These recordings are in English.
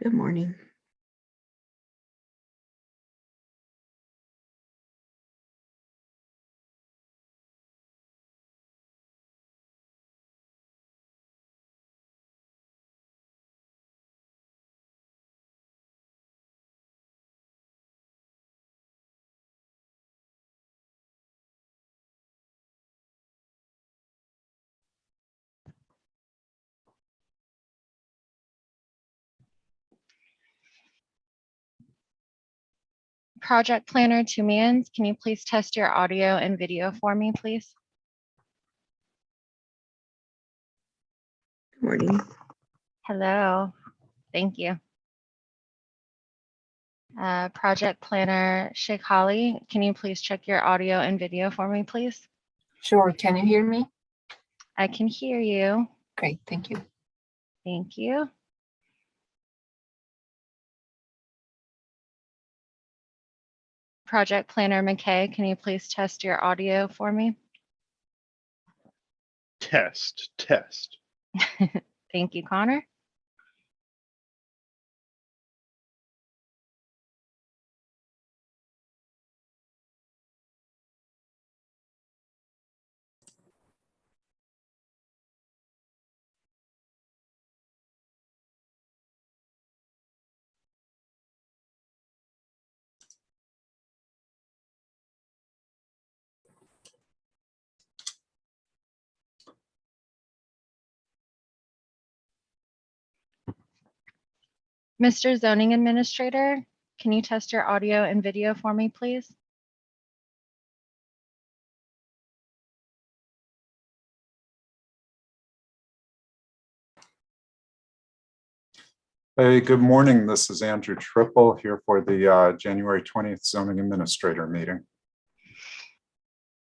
Good morning. Project Planner to Mans, can you please test your audio and video for me, please? Good morning. Hello, thank you. Project Planner Shekhali, can you please check your audio and video for me, please? Sure. Can you hear me? I can hear you. Great. Thank you. Thank you. Project Planner McKay, can you please test your audio for me? Test. Thank you, Connor. Mr. Zoning Administrator, can you test your audio and video for me, please? Hey, good morning. This is Andrew Triple here for the January 20th Zoning Administrator meeting.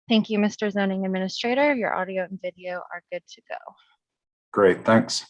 Thank you, Mr. Zoning Administrator. Your audio and video are good to go. Great, thanks.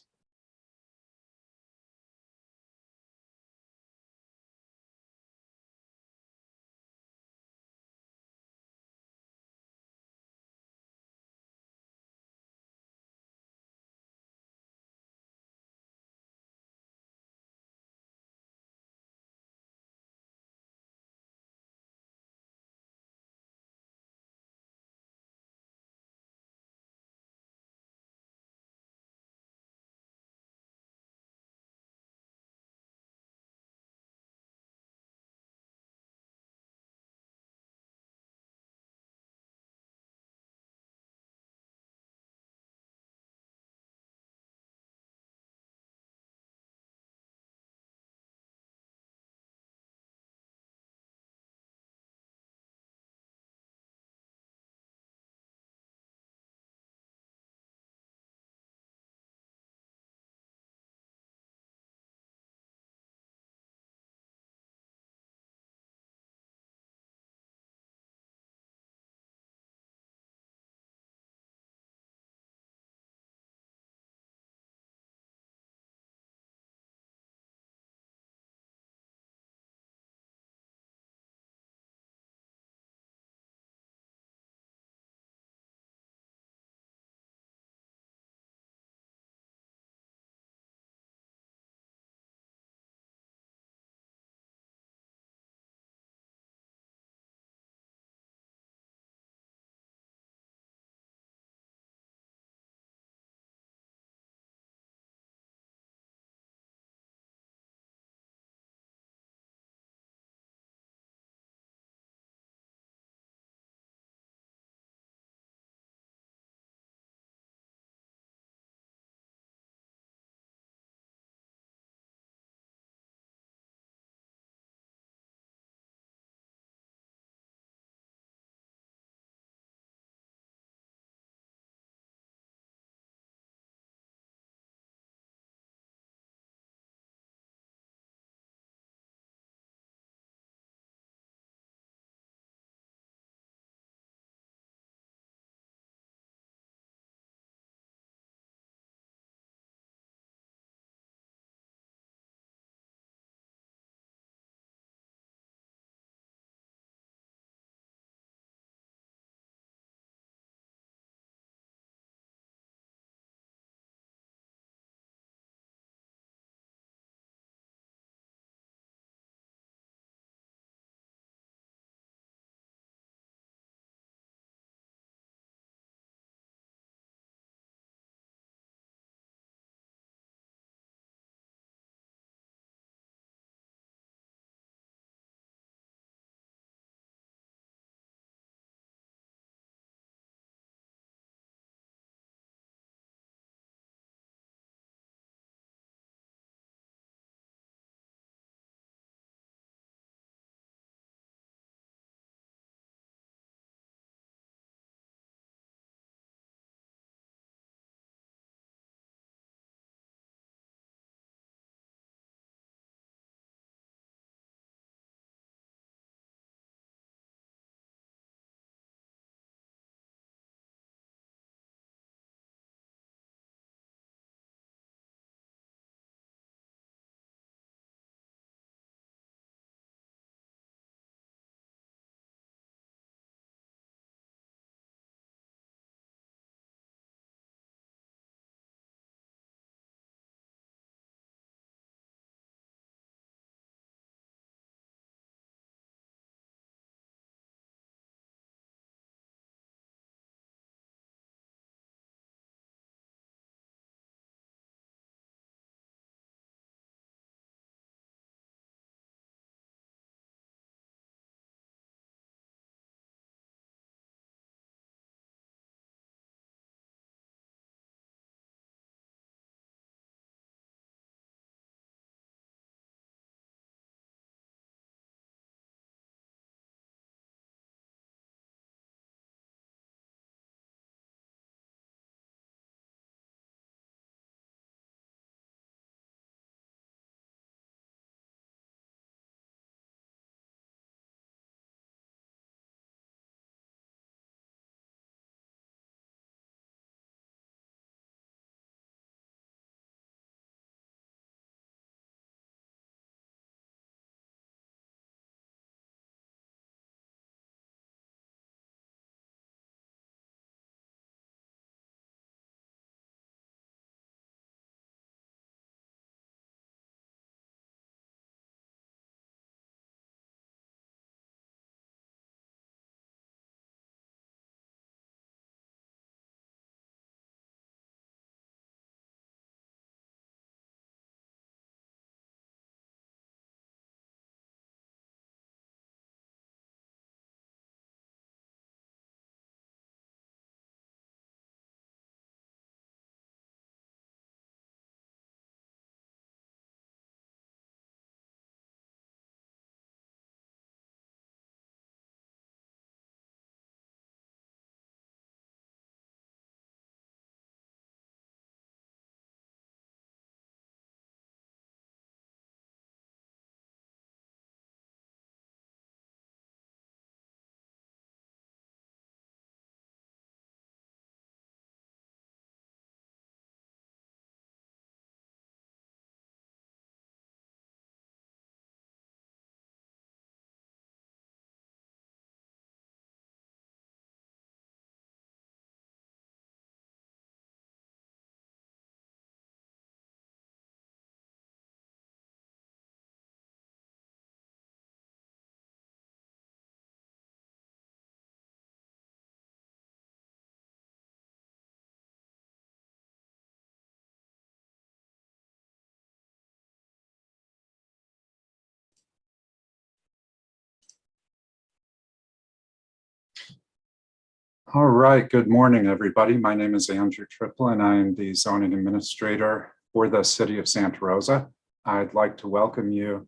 All right, good morning, everybody. My name is Andrew Triple, and I am the zoning administrator for the city of Santa Rosa. I'd like to welcome you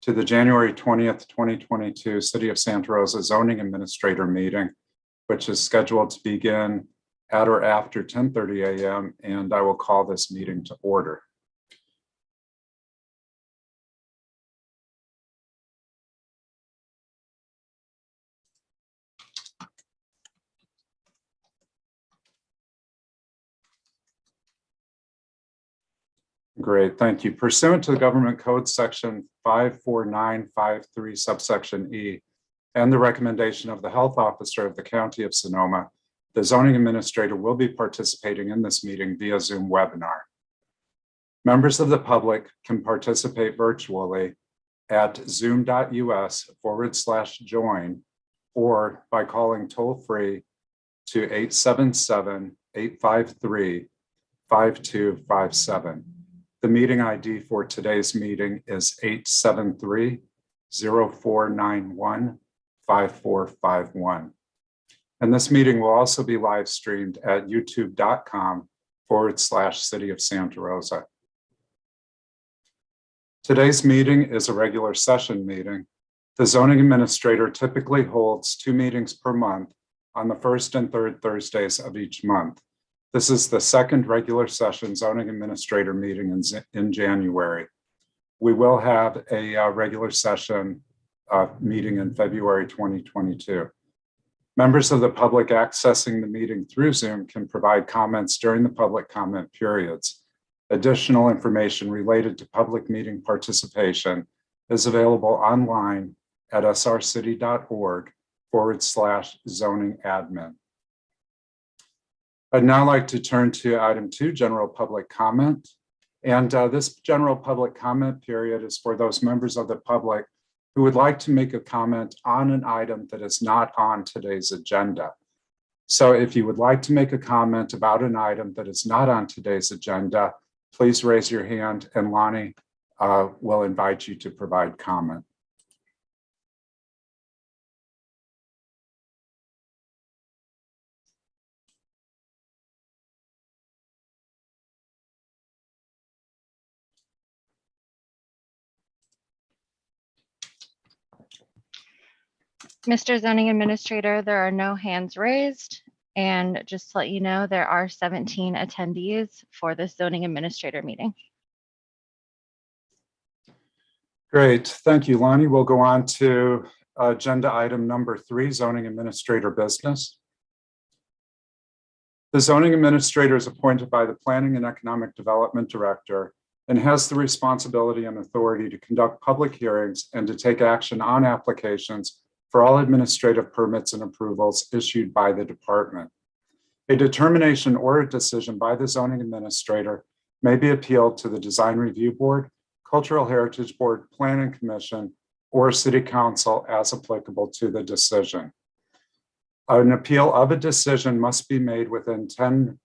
to the January 20th, 2022 City of Santa Rosa Zoning Administrator meeting, which is scheduled to begin at or after 10:30 a.m., and I will call this meeting to order. Great, thank you. Pursuant to the Government Code Section 54953 subsection E and the recommendation of the health officer of the County of Sonoma, the zoning administrator will be participating in this meeting via Zoom webinar. Members of the public can participate virtually at zoom.us/join or by calling toll-free to 877-853-5257. The meeting ID for today's meeting is 873-0491-5451. And this meeting will also be live streamed at youtube.com/City of Santa Rosa. Today's meeting is a regular session meeting. The zoning administrator typically holds 2 meetings per month on the first and third Thursdays of each month. This is the second regular session zoning administrator meeting in January. We will have a regular session meeting in February 2022. Members of the public accessing the meeting through Zoom can provide comments during the public comment periods. Additional information related to public meeting participation is available online at srcity.org/zoning admin. I'd now like to turn to item 2, general public comment. And this general public comment period is for those members of the public who would like to make a comment on an item that is not on today's agenda. So if you would like to make a comment about an item that is not on today's agenda, please raise your hand and Lonnie will invite you to provide comment. Mr. Zoning Administrator, there are no hands raised. And just to let you know, there are 17 attendees for this zoning administrator meeting. Great, thank you, Lonnie. We'll go on to agenda item number 3, zoning administrator business. The zoning administrator is appointed by the Planning and Economic Development Director and has the responsibility and authority to conduct public hearings and to take action on applications for all administrative permits and approvals issued by the department. A determination or a decision by the zoning administrator may be appealed to the Design Review Board, Cultural Heritage Board, Planning Commission, or City Council as applicable to the decision. An appeal of a decision must be made within 10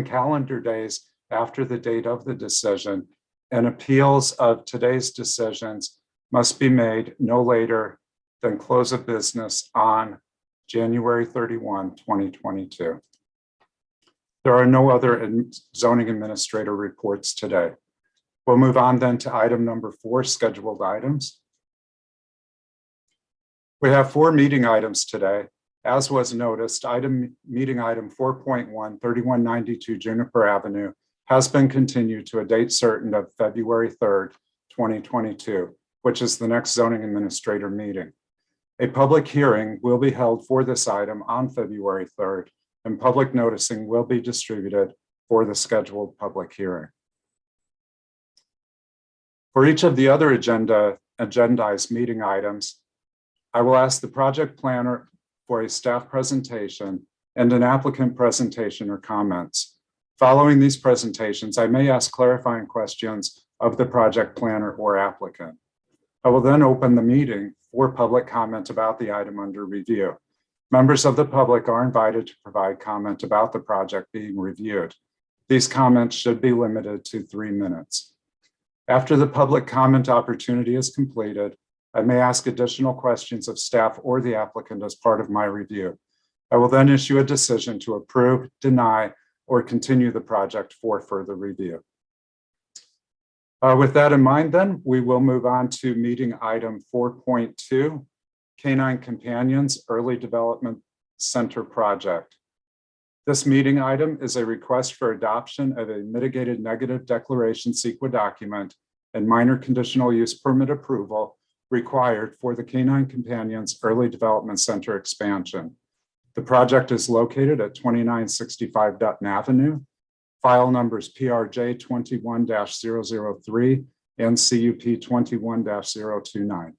calendar days after the date of the decision, and appeals of today's decisions must be made no later than close of business on January 31, 2022. There are no other zoning administrator reports today. We'll move on then to item number 4, scheduled items. We have 4 meeting items today. As was noticed, meeting item 4.1, 3192 Juniper Avenue has been continued to a date certain of February 3rd, 2022, which is the next zoning administrator meeting. A public hearing will be held for this item on February 3rd, and public noticing will be distributed for the scheduled public hearing. For each of the other agendized meeting items, I will ask the project planner for a staff presentation and an applicant presentation or comments. Following these presentations, I may ask clarifying questions of the project planner or applicant. I will then open the meeting for public comment about the item under review. Members of the public are invited to provide comment about the project being reviewed. These comments should be limited to 3 minutes. After the public comment opportunity is completed, I may ask additional questions of staff or the applicant as part of my review. I will then issue a decision to approve, deny, or continue the project for further review. With that in mind, then, we will move on to meeting item 4.2, Canine Companions Early Development Center Project. This meeting item is a request for adoption of a mitigated negative declaration CEQA document and minor conditional use permit approval required for the Canine Companions Early Development Center expansion. The project is located at 2965 Dutton Avenue. File numbers PRJ 21-003 and CUP 21-029.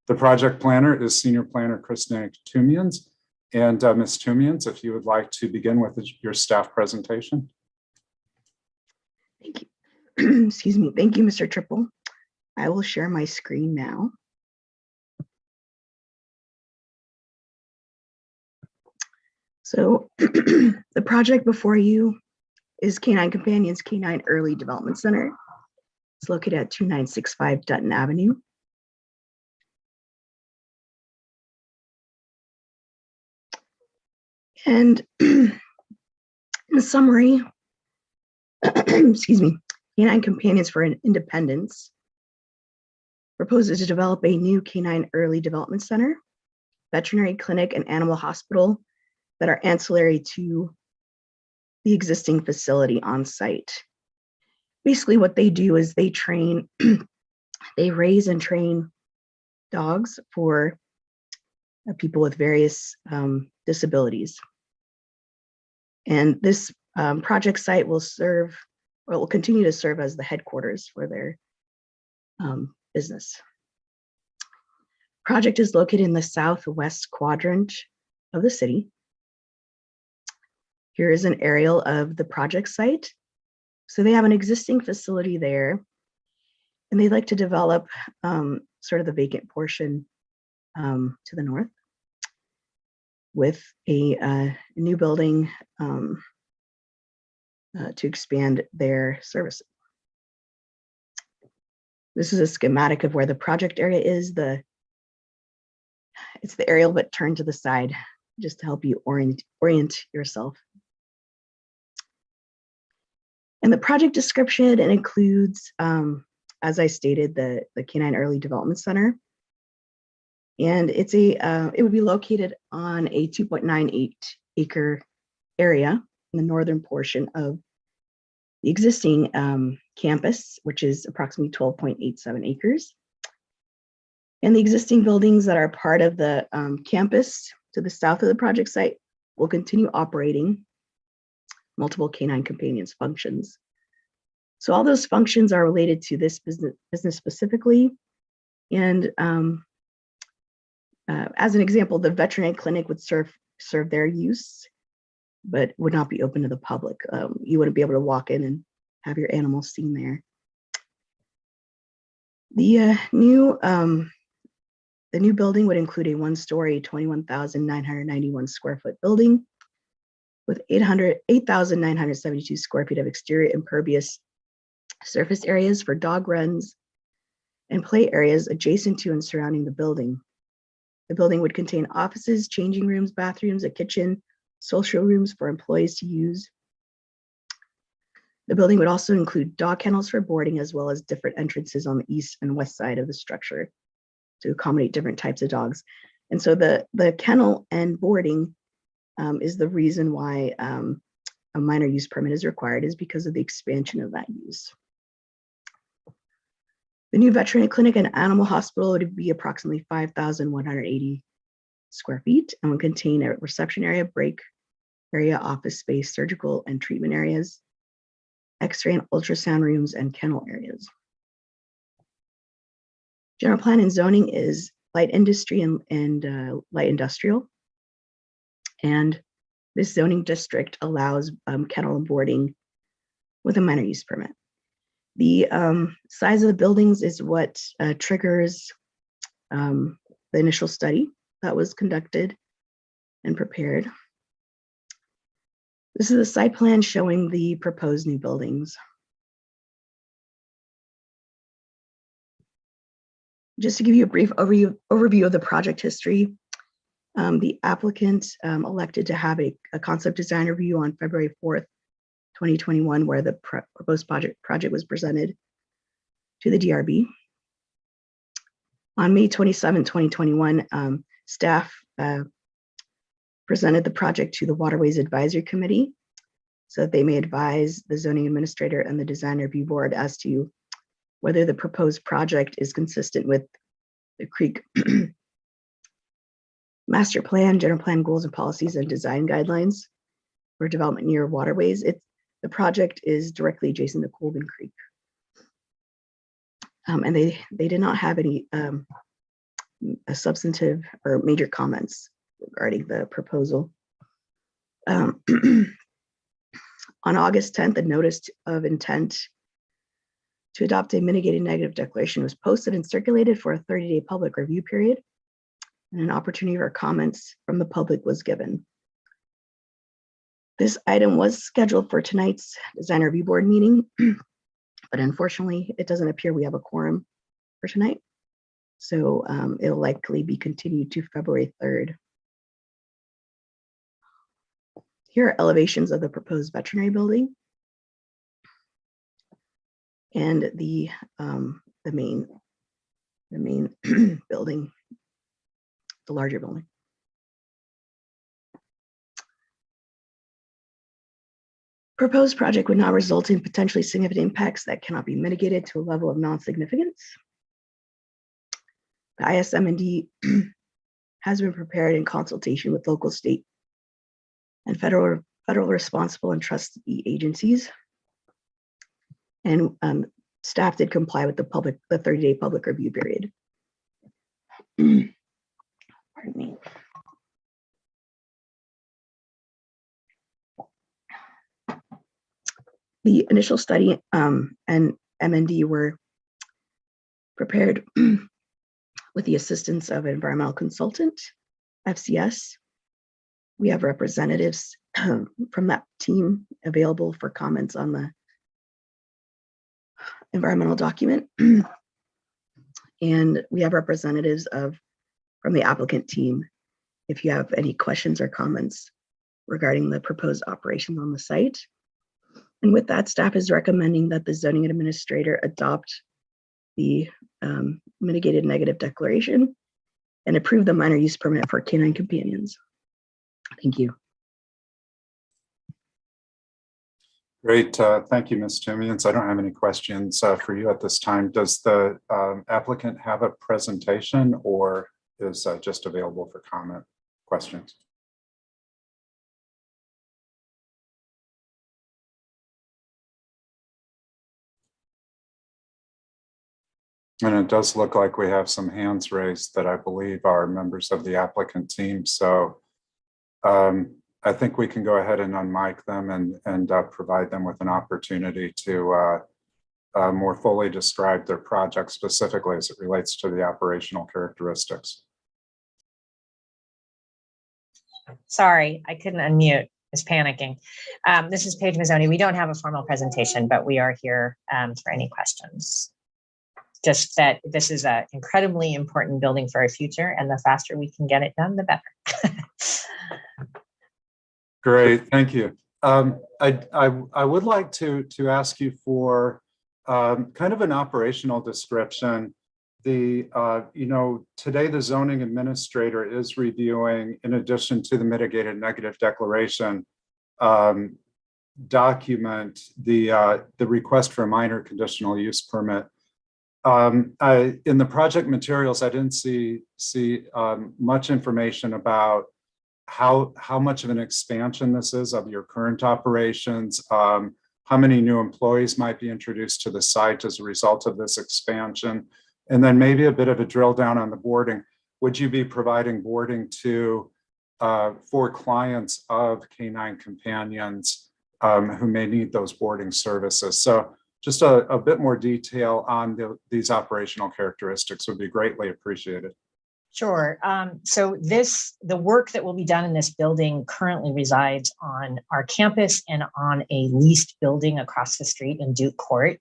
The project planner is Senior Planner Christina Tumians. And Ms. Tumians, if you would like to begin with your staff presentation. Thank you. Excuse me. Thank you, Mr. Triple. I will share my screen now. So the project before you is Canine Companions Canine Early Development Center. It's located at 2965 Dutton Avenue. And in summary, excuse me, Canine Companions for Independence proposes to develop a new canine early development center, veterinary clinic, and animal hospital that are ancillary to the existing facility on site. Basically, what they do is they train, they raise and train dogs for people with various disabilities. And this project site will serve, or will continue to serve as the headquarters for their business. Project is located in the southwest quadrant of the city. Here is an aerial of the project site. So they have an existing facility there, and they'd like to develop sort of the vacant portion to the north with a new building to expand their services. This is a schematic of where the project area is. It's the aerial, but turned to the side, just to help you orient yourself. And the project description, it includes, as I stated, the Canine Early Development Center. And it's it would be located on a 2.98 acre area in the northern portion of the existing campus, which is approximately 12.87 acres. And the existing buildings that are part of the campus to the south of the project site will continue operating multiple Canine Companions functions. So all those functions are related to this business specifically. And as an example, the veterinary clinic would serve their use, but would not be open to the public. You wouldn't be able to walk in and have your animals seen there. The new building would include a one-story, 21,991 square foot building with 8,972 square feet of exterior impervious surface areas for dog runs and play areas adjacent to and surrounding the building. The building would contain offices, changing rooms, bathrooms, a kitchen, social rooms for employees to use. The building would also include dog kennels for boarding, as well as different entrances on the east and west side of the structure to accommodate different types of dogs. And so the kennel and boarding is the reason why a minor use permit is required, is because of the expansion of that use. The new veterinary clinic and animal hospital would be approximately 5,180 square feet and would contain a reception area, break area, office space, surgical and treatment areas, X-ray and ultrasound rooms, and kennel areas. General plan and zoning is light industry and light industrial. And this zoning district allows kennel and boarding with a minor use permit. The size of the buildings is what triggers the initial study that was conducted and prepared. This is a site plan showing the proposed new buildings. Just to give you a brief overview of the project history, The applicant elected to have a concept design review on February 4th, 2021, where the proposed project was presented to the DRB. On May 27, 2021, staff presented the project to the Waterways Advisory Committee so that they may advise the zoning administrator and the design review board as to whether the proposed project is consistent with the Creek master plan, general plan goals and policies, and design guidelines for development near waterways. The project is directly adjacent to Colgan Creek. And they did not have any substantive or major comments regarding the proposal. On August 10th, a notice of intent to adopt a mitigated negative declaration was posted and circulated for a 30-day public review period, and an opportunity for comments from the public was given. This item was scheduled for tonight's design review board meeting, but unfortunately, it doesn't appear we have a quorum for tonight. So it'll likely be continued to February 3rd. Here are elevations of the proposed veterinary building and the main building, the larger building. Proposed project would not result in potentially significant impacts that cannot be mitigated to a level of non-significance. The ISM&D has been prepared in consultation with local, state, and federal responsible and trustee agencies. And staff did comply with the 30-day public review period. Pardon me. The initial study and M&D were prepared with the assistance of an environmental consultant, FCS. We have representatives from that team available for comments on the environmental document. And we have representatives from the applicant team if you have any questions or comments regarding the proposed operations on the site. And with that, staff is recommending that the zoning administrator adopt the mitigated negative declaration and approve the minor use permit for canine companions. Thank you. Great. Thank you, Ms. Timians. I don't have any questions for you at this time. Does the applicant have a presentation or is just available for comment questions? And it does look like we have some hands raised that I believe are members of the applicant team. So I think we can go ahead and unmic them and provide them with an opportunity to more fully describe their project specifically as it relates to the operational characteristics. Sorry, I couldn't unmute. I was panicking. This is Paige Mazzoni. We don't have a formal presentation, but we are here for any questions. Just that this is an incredibly important building for our future, and the faster we can get it done, the better. Great, thank you. I would like to ask you for kind of an operational description. Today the zoning administrator is reviewing, in addition to the mitigated negative declaration document, the request for a minor conditional use permit. In the project materials, I didn't see much information about how much of an expansion this is of your current operations, how many new employees might be introduced to the site as a result of this expansion, and then maybe a bit of a drill down on the boarding. Would you be providing boarding for clients of canine companions who may need those boarding services? So just a bit more detail on these operational characteristics would be greatly appreciated. Sure. So the work that will be done in this building currently resides on our campus and on a leased building across the street in Duke Court.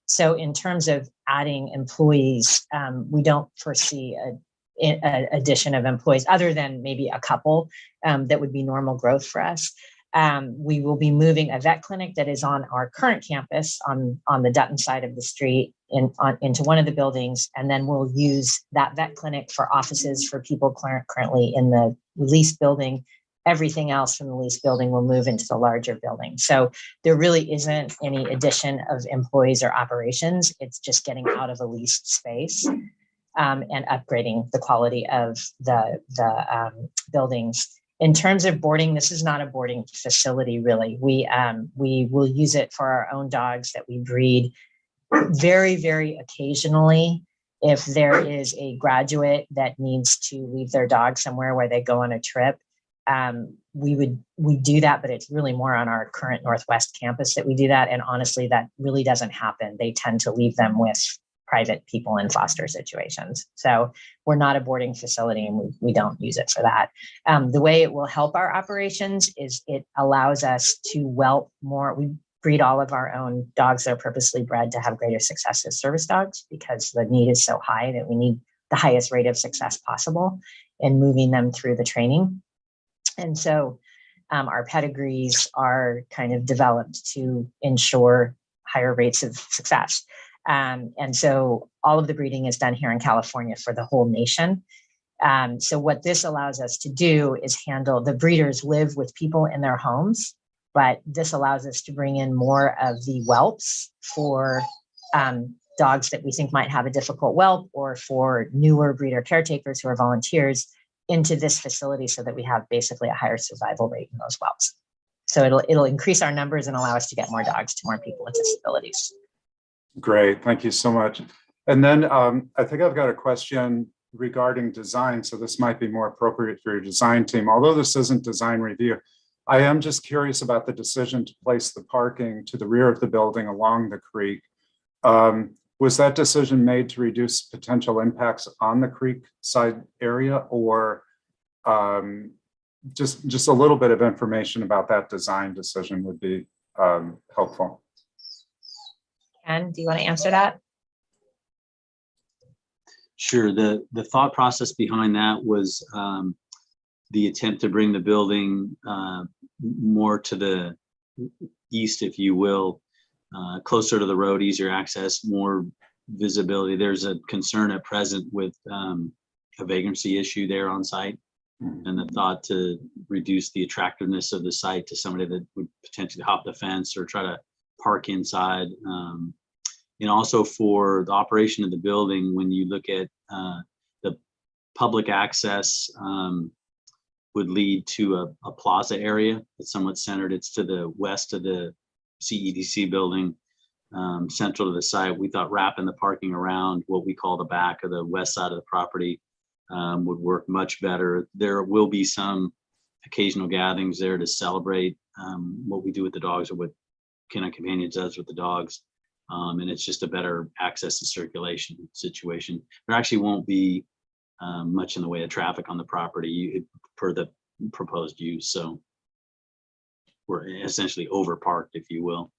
So in terms of adding employees, we don't foresee addition of employees, other than maybe a couple that would be normal growth for us. We will be moving a vet clinic that is on our current campus on the Dutton side of the street into one of the buildings. And then we'll use that vet clinic for offices for people currently in the leased building. Everything else from the leased building will move into the larger building. So there really isn't any addition of employees or operations. It's just getting out of a leased space and upgrading the quality of the buildings. In terms of boarding, this is not a boarding facility, really. We will use it for our own dogs that we breed very, very occasionally. If there is a graduate that needs to leave their dog somewhere where they go on a trip, we do that, but it's really more on our current Northwest campus that we do that. And honestly, that really doesn't happen. They tend to leave them with private people in foster situations. So we're not a boarding facility and we don't use it for that. The way it will help our operations is it allows us to whelp more. We breed all of our own dogs that are purposely bred to have greater success as service dogs because the need is so high that we need the highest rate of success possible in moving them through the training. And so our pedigrees are kind of developed to ensure higher rates of success. And so all of the breeding is done here in California for the whole nation. So what this allows us to do is handle, the breeders live with people in their homes, but this allows us to bring in more of the whelps for dogs that we think might have a difficult whelp or for newer breeder caretakers who are volunteers into this facility so that we have basically a higher survival rate in those whelps. So it'll increase our numbers and allow us to get more dogs to more people with disabilities. Great, thank you so much. And then I think I've got a question regarding design. So this might be more appropriate for your design team. Although this isn't design review, I am just curious about the decision to place the parking to the rear of the building along the creek. Was that decision made to reduce potential impacts on the creek side area, or just a little bit of information about that design decision would be helpful. Ken, do you want to answer that? Sure. The thought process behind that was the attempt to bring the building more to the east, if you will, closer to the road, easier access, more visibility. There's a concern at present with a vagrancy issue there on site, and the thought to reduce the attractiveness of the site to somebody that would potentially hop the fence or try to park inside. And also for the operation of the building, when you look at the public access would lead to a plaza area that's somewhat centered. It's to the west of the CEDC building, central to the site. We thought wrapping the parking around what we call the back of the west side of the property would work much better. There will be some occasional gatherings there to celebrate what we do with the dogs or what Canine Companions does with the dogs. And it's just a better access and circulation situation. There actually won't be much in the way of traffic on the property per the proposed use. So we're essentially over parked, if you will.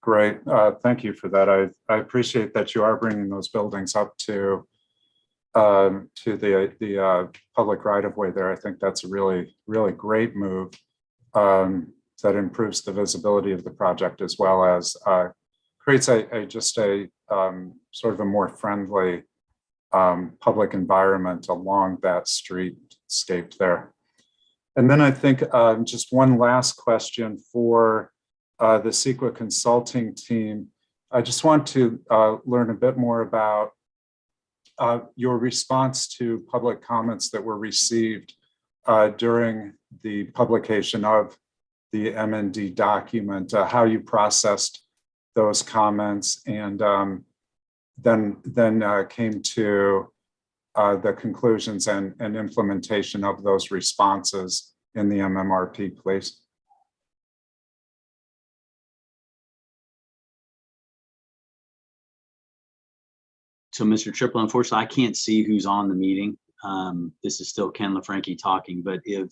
Great, thank you for that. I appreciate that you are bringing those buildings up to the public right-of-way there. I think that's a really great move that improves the visibility of the project, as well as creates just a sort of a more friendly public environment along that streetscape there. And then I think just one last question for the CEQA consulting team. I just want to learn a bit more about your response to public comments that were received during the publication of the MND document, how you processed those comments, and then came to the conclusions and implementation of those responses in the MMRP, please. So, Mr. Triplett, unfortunately, I can't see who's on the meeting. This is still Ken LaFranchi talking, but if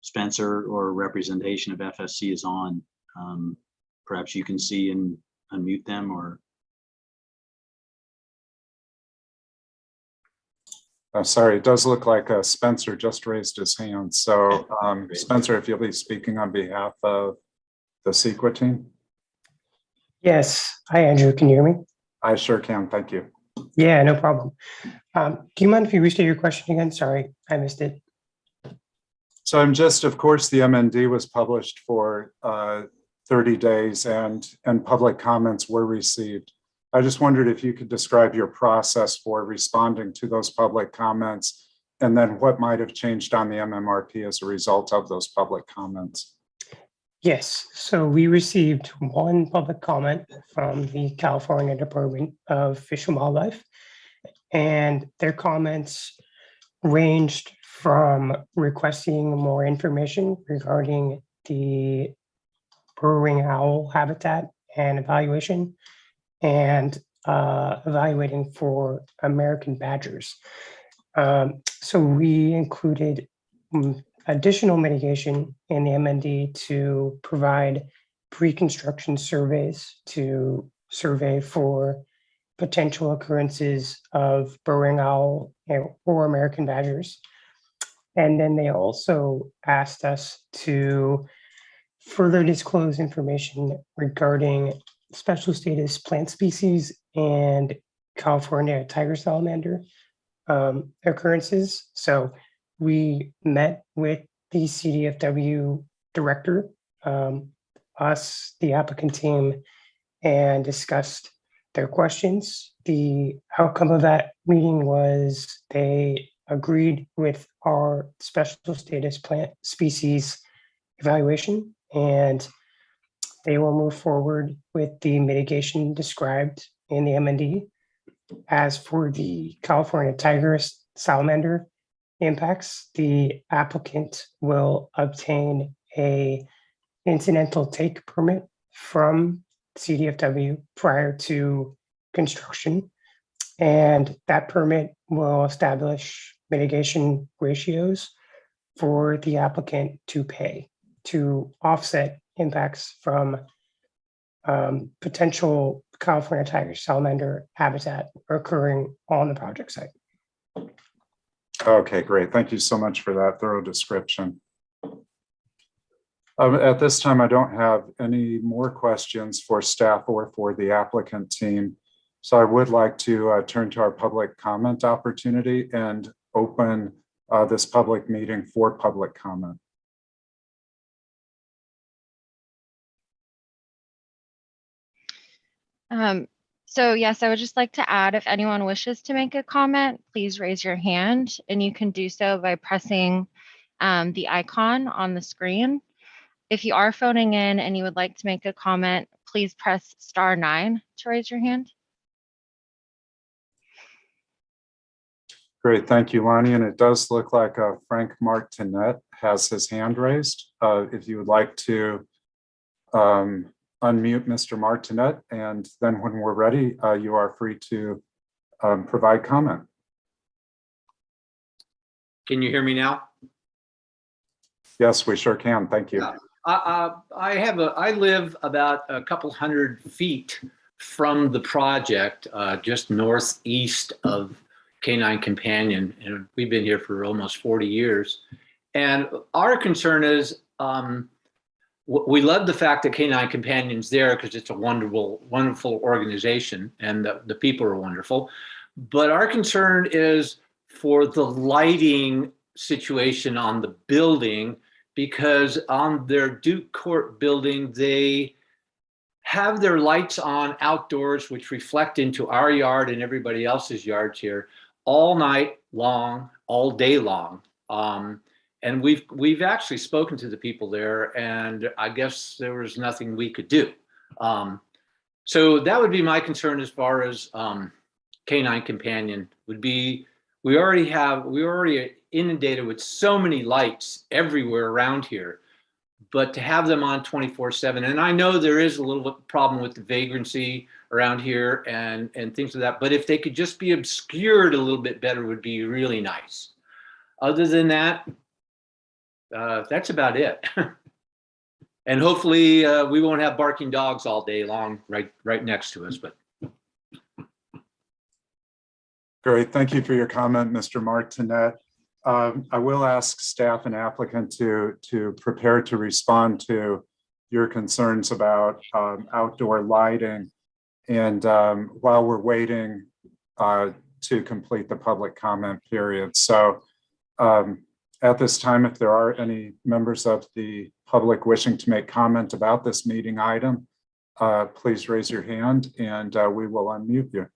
Spencer or representation of FFC is on, perhaps you can see and unmute them, or. Sorry, it does look like Spencer just raised his hand. So Spencer, if you'll be speaking on behalf of the CEQA team. Yes. Hi, Andrew. Can you hear me? I sure can. Thank you. Yeah, no problem. Do you mind if you restate your question again? Sorry, I missed it. So I'm just, of course, the MND was published for 30 days and public comments were received. I just wondered if you could describe your process for responding to those public comments and then what might have changed on the MMRP as a result of those public comments. Yes. So we received one public comment from the California Department of Fish and Wildlife, and their comments ranged from requesting more information regarding the burrowing owl habitat and evaluation, and evaluating for American badgers. So we included additional mitigation in the MND to provide pre-construction surveys to survey for potential occurrences of burrowing owl or American badgers. And then they also asked us to further disclose information regarding special status plant species and California tiger salamander occurrences. So we met with the CDFW director, us, the applicant team, and discussed their questions. The outcome of that meeting was they agreed with our special status plant species evaluation, and they will move forward with the mitigation described in the MND. As for the California tiger salamander impacts, the applicant will obtain a incidental take permit from CDFW prior to construction, and that permit will establish mitigation ratios for the applicant to pay to offset impacts from potential California tiger salamander habitat occurring on the project site. Okay, great. Thank you so much for that thorough description. At this time, I don't have any more questions for staff or for the applicant team. So I would like to turn to our public comment opportunity and open this public meeting for public comment. So yes, I would just like to add, if anyone wishes to make a comment, please raise your hand, and you can do so by pressing the icon on the screen. If you are phoning in and you would like to make a comment, please press *9 to raise your hand. Great, thank you, Lonnie. And it does look like Frank Martinet has his hand raised. If you would like to unmute Mr. Martinet, and then when we're ready, you are free to provide comment. Can you hear me now? Yes, we sure can. Thank you. I live about a couple 100 feet from the project, just northeast of Canine Companion, and we've been here for almost 40 years. And our concern is, we love the fact that Canine Companion's there because it's a wonderful organization, and the people are wonderful. But our concern is for the lighting situation on the building, because on their Duke Court building, they have their lights on outdoors, which reflect into our yard and everybody else's yards here all night long, all day long. And we've actually spoken to the people there, and I guess there was nothing we could do. So that would be my concern as far as Canine Companion would be. We already inundated with so many lights everywhere around here, but to have them on 24/7, and I know there is a little problem with the vagrancy around here and things like that, but if they could just be obscured a little bit better would be really nice. Other than that, that's about it. And hopefully we won't have barking dogs all day long right next to us, but Great. Thank you for your comment, Mr. Martinet. I will ask staff and applicant to prepare to respond to your concerns about outdoor lighting. And while we're waiting to complete the public comment period. So at this time, if there are any members of the public wishing to make comment about this meeting item, please raise your hand and we will unmute you.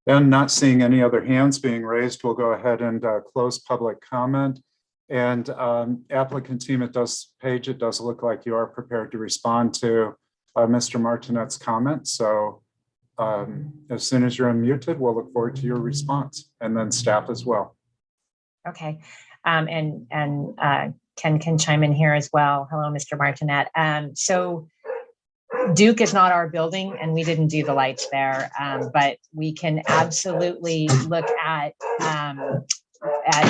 And not seeing any other hands being raised, we'll go ahead and close public comment. And applicant team, it does look like you are prepared to respond to Mr. Martinet's comment. So as soon as you're unmuted, we'll look forward to your response, and then staff as well. Okay. And Ken can chime in here as well. Hello, Mr. Martinet. So Duke is not our building and we didn't do the lights there, but we can absolutely look at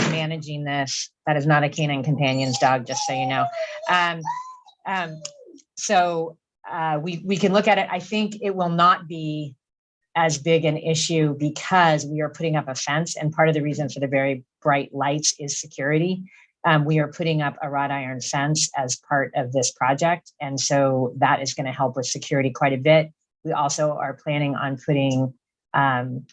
managing this. That is not a Canine Companion's dog, just so you know. So we can look at it. I think it will not be as big an issue because we are putting up a fence, and part of the reason for the very bright lights is security. We are putting up a wrought iron fence as part of this project, and so that is going to help with security quite a bit. We also are planning on putting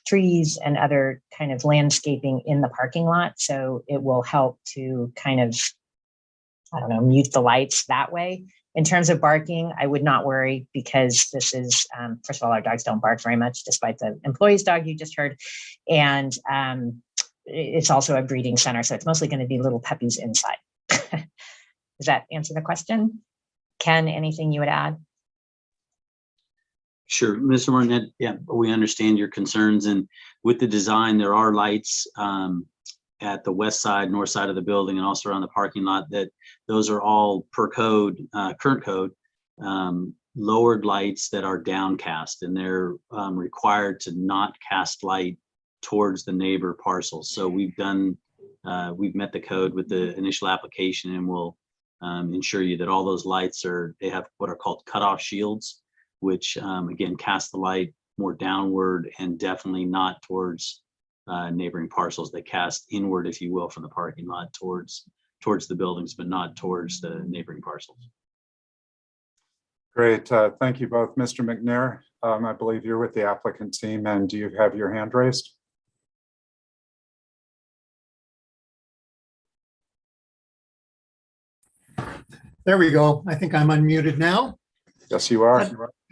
trees and other kind of landscaping in the parking lot, so it will help to kind of, I don't know, mute the lights that way. In terms of barking, I would not worry because this is, first of all, our dogs don't bark very much, despite the employee's dog you just heard. And it's also a breeding center, so it's mostly going to be little puppies inside. Does that answer the question? Ken, anything you would add? Sure, Mr. Martinet, yeah, we understand your concerns, and with the design, there are lights at the west side, north side of the building, and also around the parking lot. That those are all per code, current code, lowered lights that are downcast, and they're required to not cast light towards the neighbor parcels. So we've met the code with the initial application, and we'll ensure you that all those lights they have what are called cutoff shields, which again cast the light more downward and definitely not towards neighboring parcels. They cast inward, if you will, from the parking lot towards the buildings, but not towards the neighboring parcels. Great. Thank you both. Mr. McNair, I believe you're with the applicant team, and do you have your hand raised? There we go. I think I'm unmuted now. Yes, you are.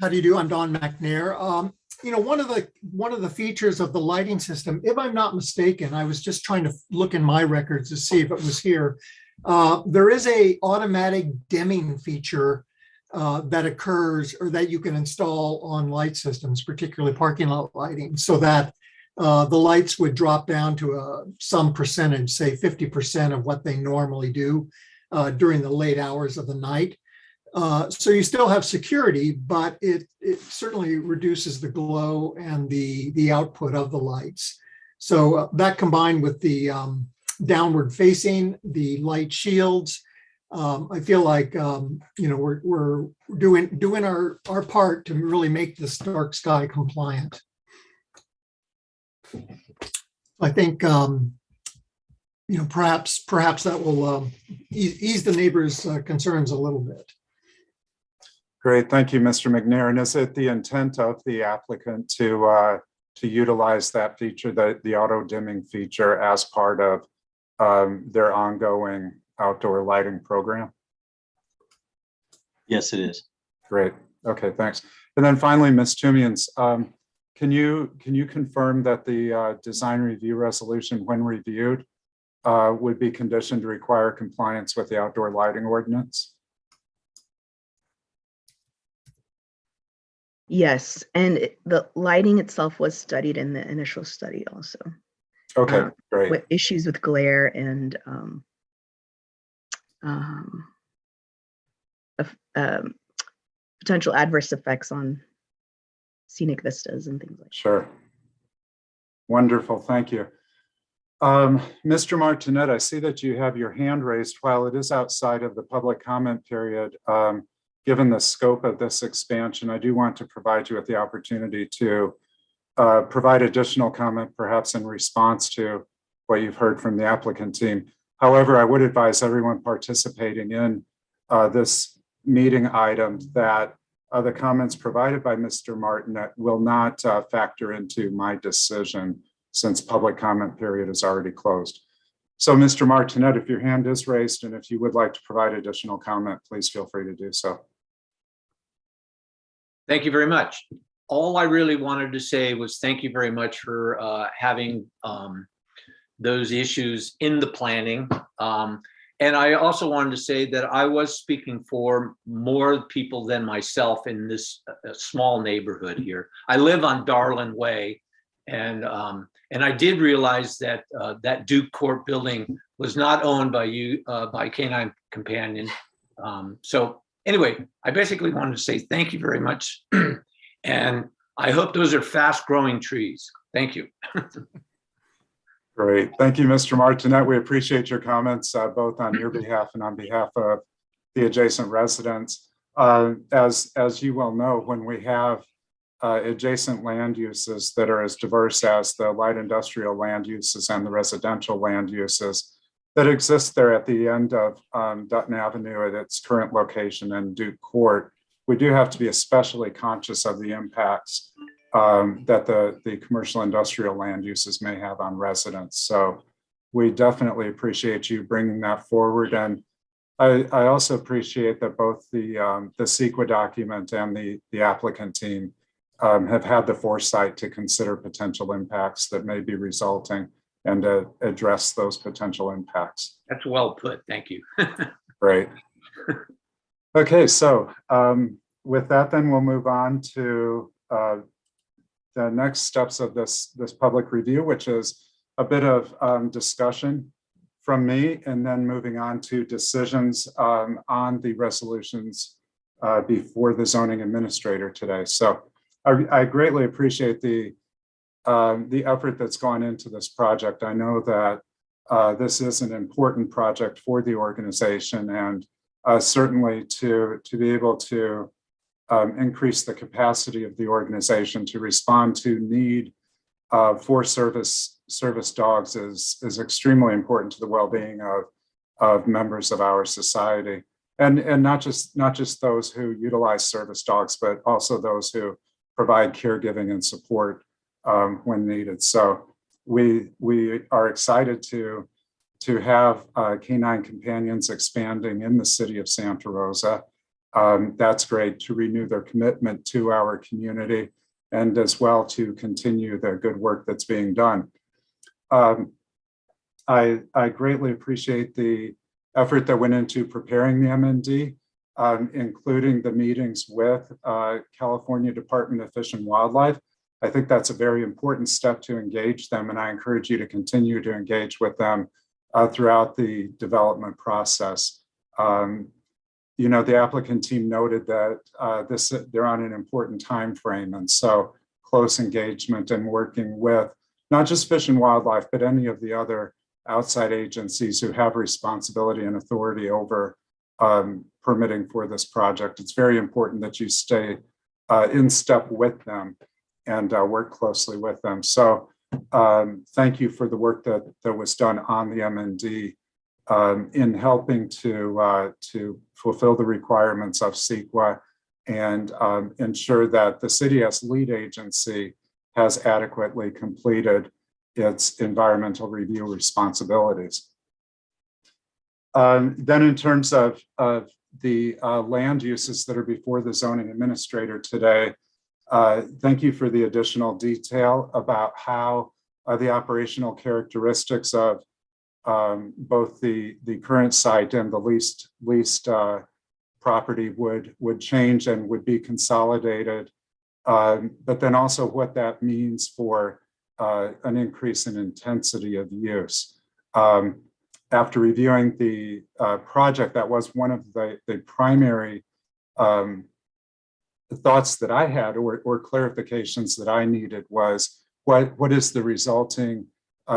How do you do? I'm Don McNair. You know, one of the features of the lighting system, if I'm not mistaken, I was just trying to look in my records to see if it was here. There is a automatic dimming feature that occurs, or that you can install on light systems, particularly parking lot lighting, so that the lights would drop down to some percentage, say 50% of what they normally do during the late hours of the night. So you still have security, but it certainly reduces the glow and the output of the lights. So that combined with the downward facing, the light shields, I feel like you know, we're doing our part to really make this dark sky compliant. I think you know, perhaps that will ease the neighbors' concerns a little bit. Great, thank you, Mr. McNair. And is it the intent of the applicant to utilize that feature, the auto dimming feature, as part of their ongoing outdoor lighting program? Yes, it is. Great. Okay, thanks. And then finally, Ms. Tumians, can you confirm that the design review resolution, when reviewed, would be conditioned to require compliance with the outdoor lighting ordinance? Yes, and the lighting itself was studied in the initial study also. Okay, great. With issues with glare and potential adverse effects on scenic vistas and things like that. Sure. Wonderful, thank you. Mr. Martinet, I see that you have your hand raised. While it is outside of the public comment period, given the scope of this expansion, I do want to provide you with the opportunity to provide additional comment, perhaps in response to what you've heard from the applicant team. However, I would advise everyone participating in this meeting item that the comments provided by Mr. Martinet will not factor into my decision, since public comment period is already closed. So Mr. Martinet, if your hand is raised and if you would like to provide additional comment, please feel free to do so. Thank you very much. All I really wanted to say was thank you very much for having those issues in the planning. And I also wanted to say that I was speaking for more people than myself in this small neighborhood here. I live on Darlin Way, and I did realize that that Duke Court building was not owned by you, by Canine Companion. So anyway, I basically wanted to say thank you very much. And I hope those are fast-growing trees. Thank you. Great. Thank you, Mr. Martinet. We appreciate your comments, both on your behalf and on behalf of the adjacent residents. As you well know, when we have adjacent land uses that are as diverse as the light industrial land uses and the residential land uses that exist there at the end of Dutton Avenue at its current location in Duke Court, we do have to be especially conscious of the impacts that the commercial industrial land uses may have on residents. So we definitely appreciate you bringing that forward. And I also appreciate that both the CEQA document and the applicant team have had the foresight to consider potential impacts that may be resulting and to address those potential impacts. That's well put. Thank you. Great. Okay, so with that, then we'll move on to the next steps of this public review, which is a bit of discussion from me, and then moving on to decisions on the resolutions before the zoning administrator today. So I greatly appreciate the effort that's gone into this project. I know that this is an important project for the organization, and certainly to be able to increase the capacity of the organization to respond to need for service dogs is extremely important to the well-being of members of our society, and not just those who utilize service dogs, but also those who provide caregiving and support when needed. So we are excited to have Canine Companions expanding in the city of Santa Rosa. That's great to renew their commitment to our community and as well to continue the good work that's being done. I greatly appreciate the effort that went into preparing the MND, including the meetings with California Department of Fish and Wildlife. I think that's a very important step to engage them, and I encourage you to continue to engage with them throughout the development process. You know, the applicant team noted that they're on an important time frame, and so close engagement and working with not just Fish and Wildlife, but any of the other outside agencies who have responsibility and authority over permitting for this project. It's very important that you stay in step with them and work closely with them. So thank you for the work that was done on the MND in helping to fulfill the requirements of CEQA and ensure that the city as lead agency has adequately completed its environmental review responsibilities. Then in terms of the land uses that are before the zoning administrator today, thank you for the additional detail about how the operational characteristics of both the current site and the leased property would change and would be consolidated, but then also what that means for an increase in intensity of use. After reviewing the project, that was one of the primary thoughts that I had or clarifications that I needed was what is the resulting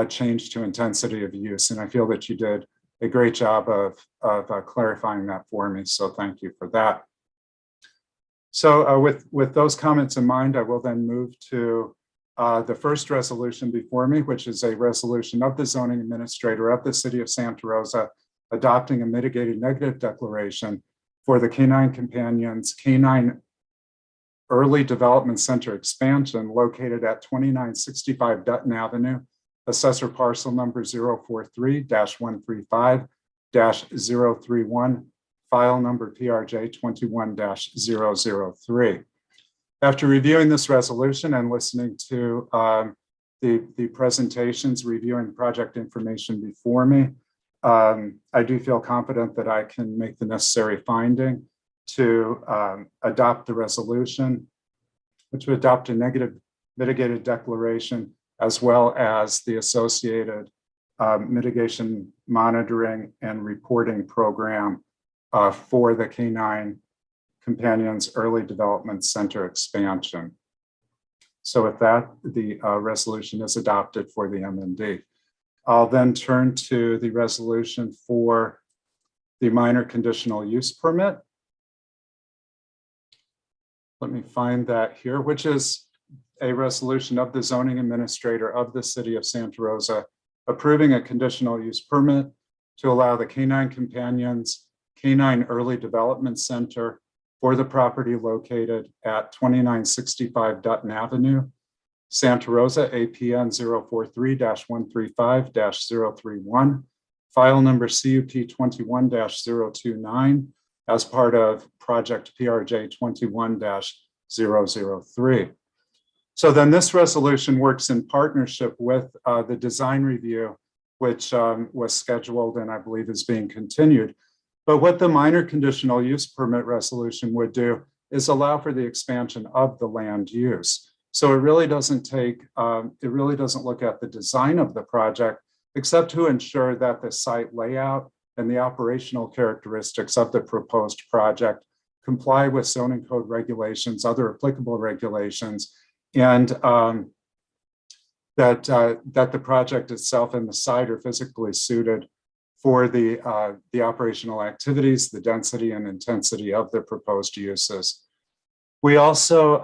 change to intensity of use. And I feel that you did a great job of clarifying that for me. So thank you for that. So with those comments in mind, I will then move to the first resolution before me, which is a resolution of the zoning administrator of the city of Santa Rosa adopting a mitigated negative declaration for the Canine Companions Canine Early Development Center expansion located at 2965 Dutton Avenue, assessor parcel number 043-135-031, file number PRJ 21-003. After reviewing this resolution and listening to the presentations, reviewing project information before me, I do feel confident that I can make the necessary finding to adopt the resolution, which would adopt a negative mitigated declaration, as well as the associated mitigation monitoring and reporting program for the Canine Companions Early Development Center expansion. So with that, the resolution is adopted for the MND. I'll then turn to the resolution for the minor conditional use permit. Let me find that here, which is a resolution of the zoning administrator of the city of Santa Rosa approving a conditional use permit to allow the Canine Companions Canine Early Development Center for the property located at 2965 Dutton Avenue, Santa Rosa, APN 043-135-031, file number CUP 21-029, as part of project PRJ 21-003. So then this resolution works in partnership with the design review, which was scheduled and I believe is being continued. But what the minor conditional use permit resolution would do is allow for the expansion of the land use. So it really doesn't look at the design of the project, except to ensure that the site layout and the operational characteristics of the proposed project comply with zoning code regulations, other applicable regulations, and that the project itself and the site are physically suited for the operational activities, the density and intensity of the proposed uses. We also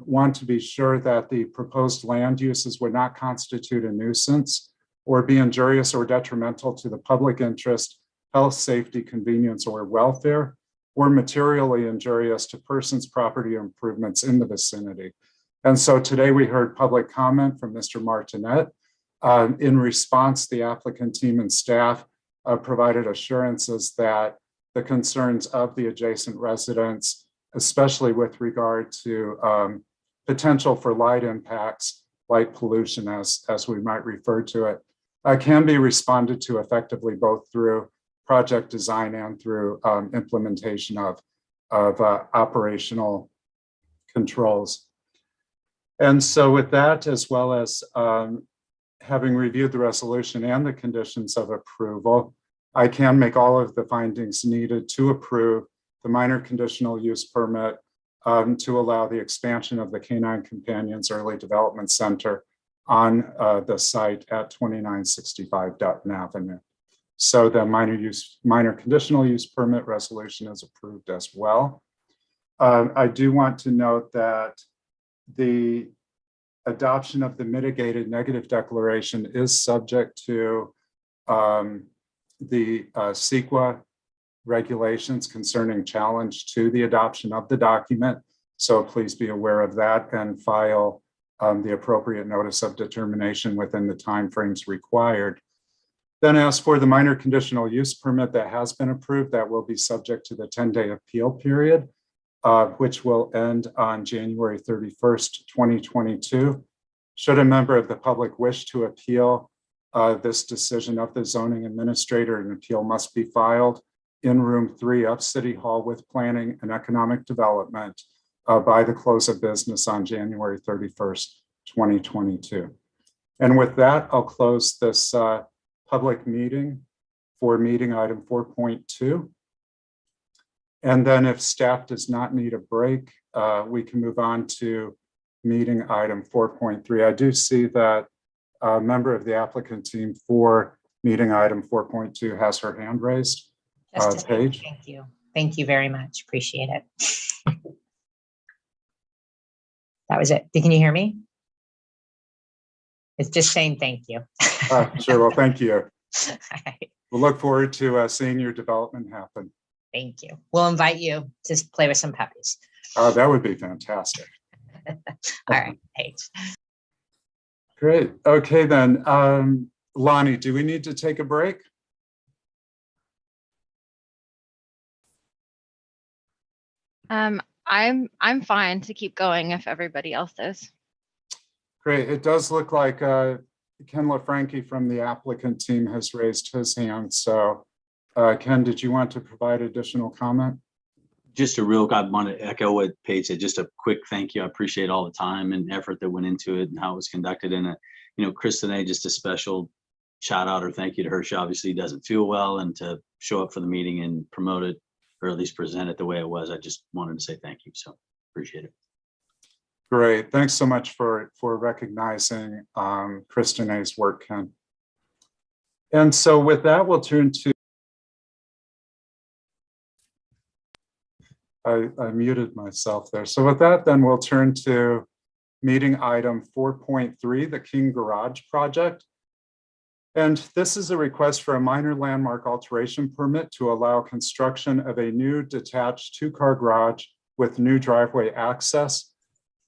want to be sure that the proposed land uses would not constitute a nuisance or be injurious or detrimental to the public interest, health, safety, convenience, or welfare, or materially injurious to persons, property, or improvements in the vicinity. And so today we heard public comment from Mr. Martinet. In response, the applicant team and staff provided assurances that the concerns of the adjacent residents, especially with regard to potential for light impacts, light pollution, as we might refer to it, can be responded to effectively both through project design and through implementation of operational controls. And so with that, as well as having reviewed the resolution and the conditions of approval, I can make all of the findings needed to approve the minor conditional use permit to allow the expansion of the Canine Companions Early Development Center on the site at 2965 Dutton Avenue. So the minor conditional use permit resolution is approved as well. I do want to note that the adoption of the mitigated negative declaration is subject to the CEQA regulations concerning challenge to the adoption of the document. So please be aware of that and file the appropriate notice of determination within the timeframes required. Then as for the minor conditional use permit that has been approved, that will be subject to the 10-day appeal period, which will end on January 31st, 2022. Should a member of the public wish to appeal this decision of the zoning administrator, an appeal must be filed in room 3 of City Hall with Planning and Economic Development by the close of business on January 31st, 2022. And with that, I'll close this public meeting for meeting item 4.2. And then if staff does not need a break, we can move on to meeting item 4.3. I do see that a member of the applicant team for meeting item 4.2 has her hand raised. Just to say Paige? thank you. Thank you very much. Appreciate it. That was it. Can you hear me? It's just saying thank you. Sure. Well, thank you. All right. We'll look forward to seeing your development happen. Thank you. We'll invite you to play with some puppies. That would be fantastic. All right, Paige. Great. Okay, then. Lonnie, do we need to take a break? I'm fine to keep going if everybody else is. Great. It does look like Ken LaFranchi from the applicant team has raised his hand. So Ken, did you want to provide additional comment? Just I want to echo what Paige said, just a quick thank you. I appreciate all the time and effort that went into it and how it was conducted. And, Kristen, just a special shout out or thank you to her. She obviously doesn't feel well, and to show up for the meeting and promote it, or at least present it the way it was. I just wanted to say thank you. So appreciate it. Great. Thanks so much for recognizing Kristen A's work, Ken. And so with that, we'll turn to I muted myself there. So with that, then we'll turn to meeting item 4.3, the King Garage project. And this is a request for a minor landmark alteration permit to allow construction of a new detached 2-car garage with new driveway access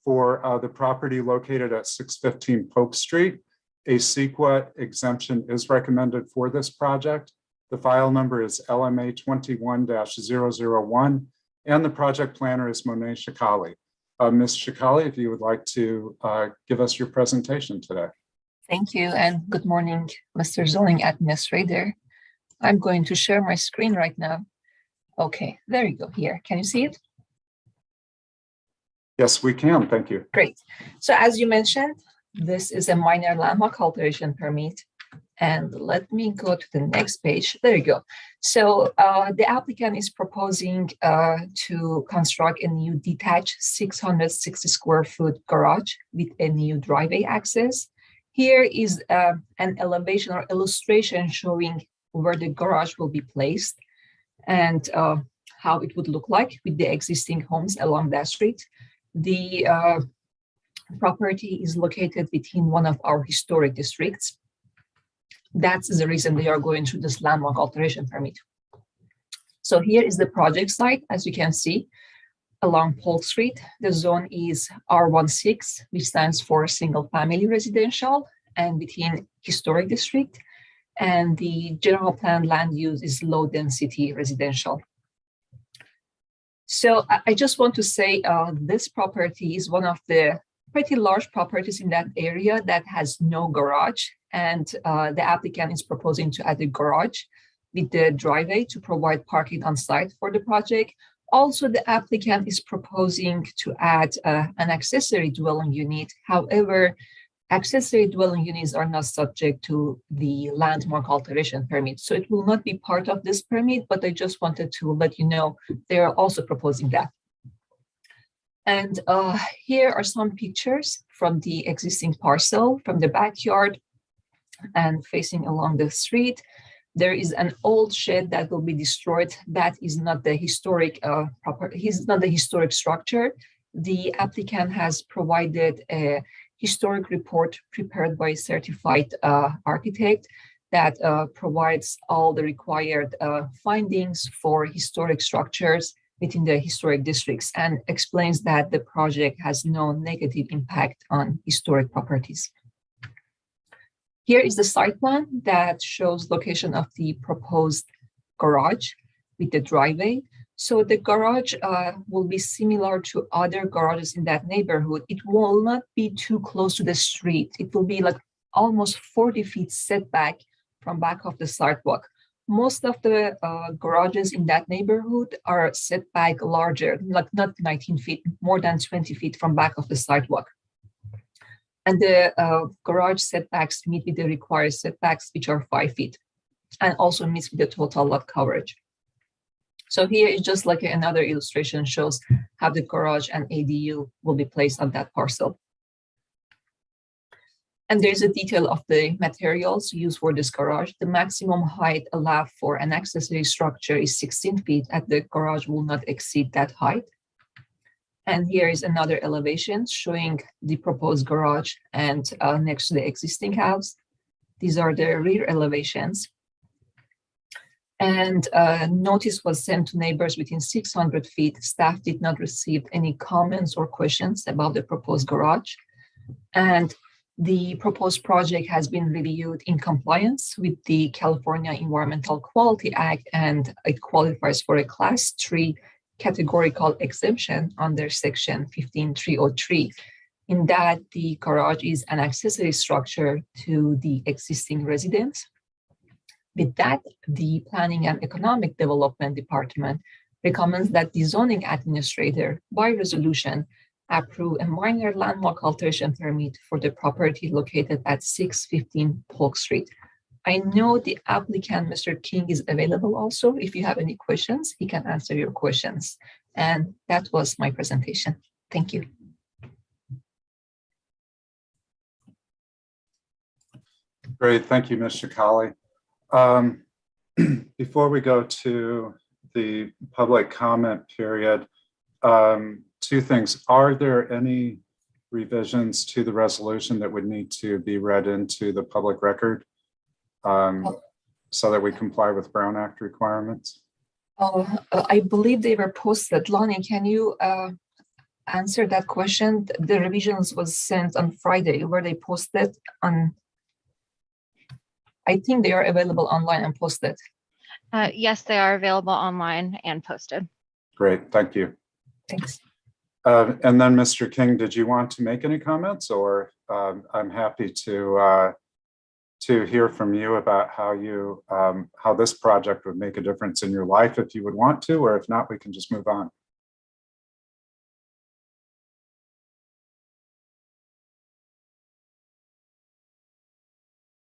for the property located at 615 Polk Street. A CEQA exemption is recommended for this project. The file number is LMA 21-001. And the project planner is Monet Shikali. Ms. Shikali, if you would like to give us your presentation today. Thank you, and good morning, Mr. Zoning Administrator. I'm going to share my screen right now. Okay, there you go here. Can you see it? Yes, we can. Thank you. Great. So as you mentioned, this is a minor landmark alteration permit. And let me go to the next page. There you go. So the applicant is proposing to construct a new detached 660 square foot garage with a new driveway access. Here is an elevation or illustration showing where the garage will be placed and how it would look like with the existing homes along that street. The property is located within one of our historic districts. That's the reason they are going through this landmark alteration permit. So here is the project site, as you can see, along Polk Street. The zone is R16, which stands for single family residential, and within historic district. And the general plan land use is low density residential. So I just want to say this property is one of the pretty large properties in that area that has no garage. And the applicant is proposing to add a garage with the driveway to provide parking on site for the project. Also, the applicant is proposing to add an accessory dwelling unit. However, accessory dwelling units are not subject to the landmark alteration permit. So it will not be part of this permit, but I just wanted to let you know they are also proposing that. And here are some pictures from the existing parcel from the backyard and facing along the street. There is an old shed that will be destroyed. That is not the historic historic structure. The applicant has provided a historic report prepared by a certified architect that provides all the required findings for historic structures within the historic districts and explains that the project has no negative impact on historic properties. Here is the site plan that shows location of the proposed garage with the driveway. So the garage will be similar to other garages in that neighborhood. It will not be too close to the street. It will be like almost 40 feet setback from back of the sidewalk. Most of the garages in that neighborhood are set back larger, like not 19 feet, more than 20 feet from back of the sidewalk. And the garage setbacks meet with the required setbacks, which are 5 feet, and also meets with the total lot coverage. So here is just like another illustration shows how the garage and ADU will be placed on that parcel. And there's a detail of the materials used for this garage. The maximum height allowed for an accessory structure is 16 feet, and the garage will not exceed that height. And here is another elevation showing the proposed garage and next to the existing house. These are the rear elevations. And notice was sent to neighbors within 600 feet. Staff did not receive any comments or questions about the proposed garage. And the proposed project has been reviewed in compliance with the California Environmental Quality Act, and it qualifies for a Class 3 categorical exemption under Section 15303. In that, the garage is an accessory structure to the existing residence. With that, the Planning and Economic Development Department recommends that the zoning administrator, by resolution, approve a minor landmark alteration permit for the property located at 615 Polk Street. I know the applicant, Mr. King, is available also. If you have any questions, he can answer your questions. And that was my presentation. Thank you. Great, thank you, Ms. Shikali. Before we go to the public comment period, two things. Are there any revisions to the resolution that would need to be read into the public record so that we comply with Brown Act requirements? I believe they were posted. Lonnie, can you answer that question? The revisions was sent on Friday. Were they posted on? I think they are available online and posted. Yes, they are available online and posted. Great, thank you. Thanks. And then, Mr. King, did you want to make any comments, or I'm happy to hear from you about how this project would make a difference in your life if you would want to, or if not, we can just move on.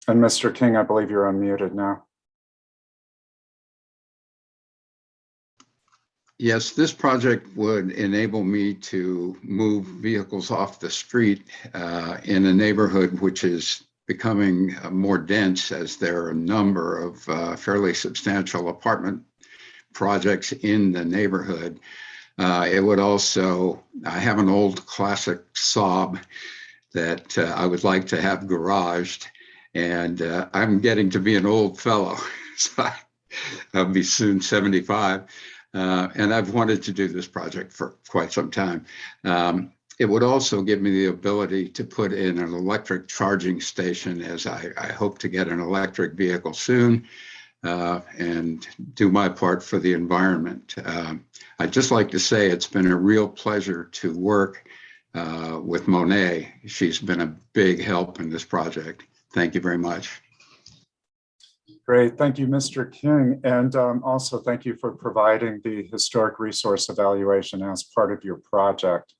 And Mr. King, I believe you're unmuted now. Yes, this project would enable me to move vehicles off the street in a neighborhood which is becoming more dense, as there are a number of fairly substantial apartment projects in the neighborhood. It would also, I have an old classic Saab that I would like to have garaged, and I'm getting to be an old fellow, so I'll be soon 75. And I've wanted to do this project for quite some time. It would also give me the ability to put in an electric charging station, as I hope to get an electric vehicle soon, and do my part for the environment. I'd just like to say it's been a real pleasure to work with Monet. She's been a big help in this project. Thank you very much. Great, thank you, Mr. King. And also thank you for providing the historic resource evaluation as part of your project.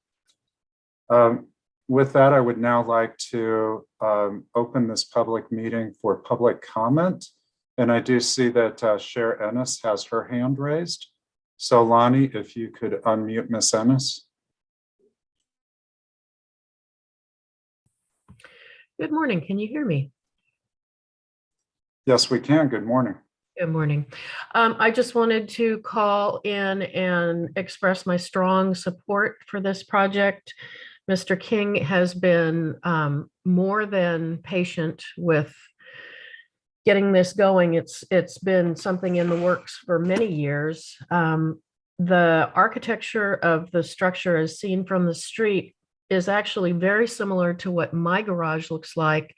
With that, I would now like to open this public meeting for public comment. And I do see that Cher Ennis has her hand raised. So Lonnie, if you could unmute Ms. Ennis. Good morning. Can you hear me? Yes, we can. Good morning. Good morning. I just wanted to call in and express my strong support for this project. Mr. King has been more than patient with getting this going. It's been something in the works for many years. The architecture of the structure as seen from the street is actually very similar to what my garage looks like.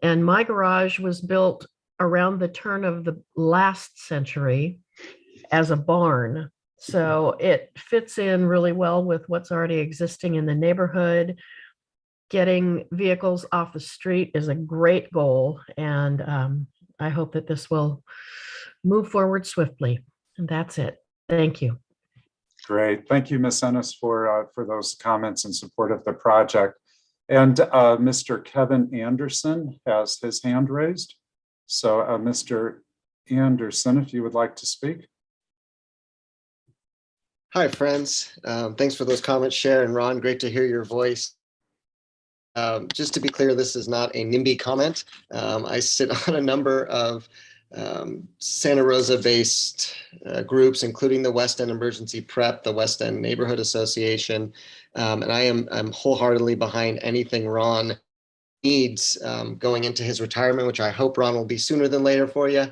And my garage was built around the turn of the last century as a barn. So it fits in really well with what's already existing in the neighborhood. Getting vehicles off the street is a great goal. And I hope that this will move forward swiftly. And that's it. Thank you. Great. Thank you, Ms. Ennis, for those comments in support of the project. And Mr. Kevin Anderson has his hand raised. So Mr. Anderson, if you would like to speak. Hi, friends. Thanks for those comments, Cher and Ron. Great to hear your voice. Just to be clear, this is not a NIMBY comment. I sit on a number of Santa Rosa-based groups, including the West End Emergency Prep, the West End Neighborhood Association, and I'm wholeheartedly behind anything Ron needs going into his retirement, which I hope Ron will be sooner than later for you,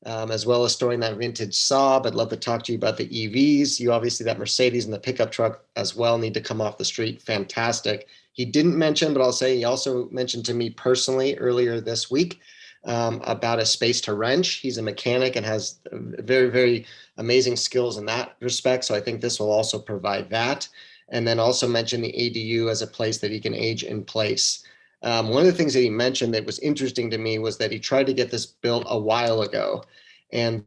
as well as storing that vintage Saab. I'd love to talk to you about the EVs. You obviously, that Mercedes and the pickup truck as well need to come off the street. Fantastic. He didn't mention, but I'll say he also mentioned to me personally earlier this week about a space to wrench. He's a mechanic and has very, very amazing skills in that respect. So I think this will also provide that. And then also mention the ADU as a place that he can age in place. One of the things that he mentioned that was interesting to me was that he tried to get this built a while ago. And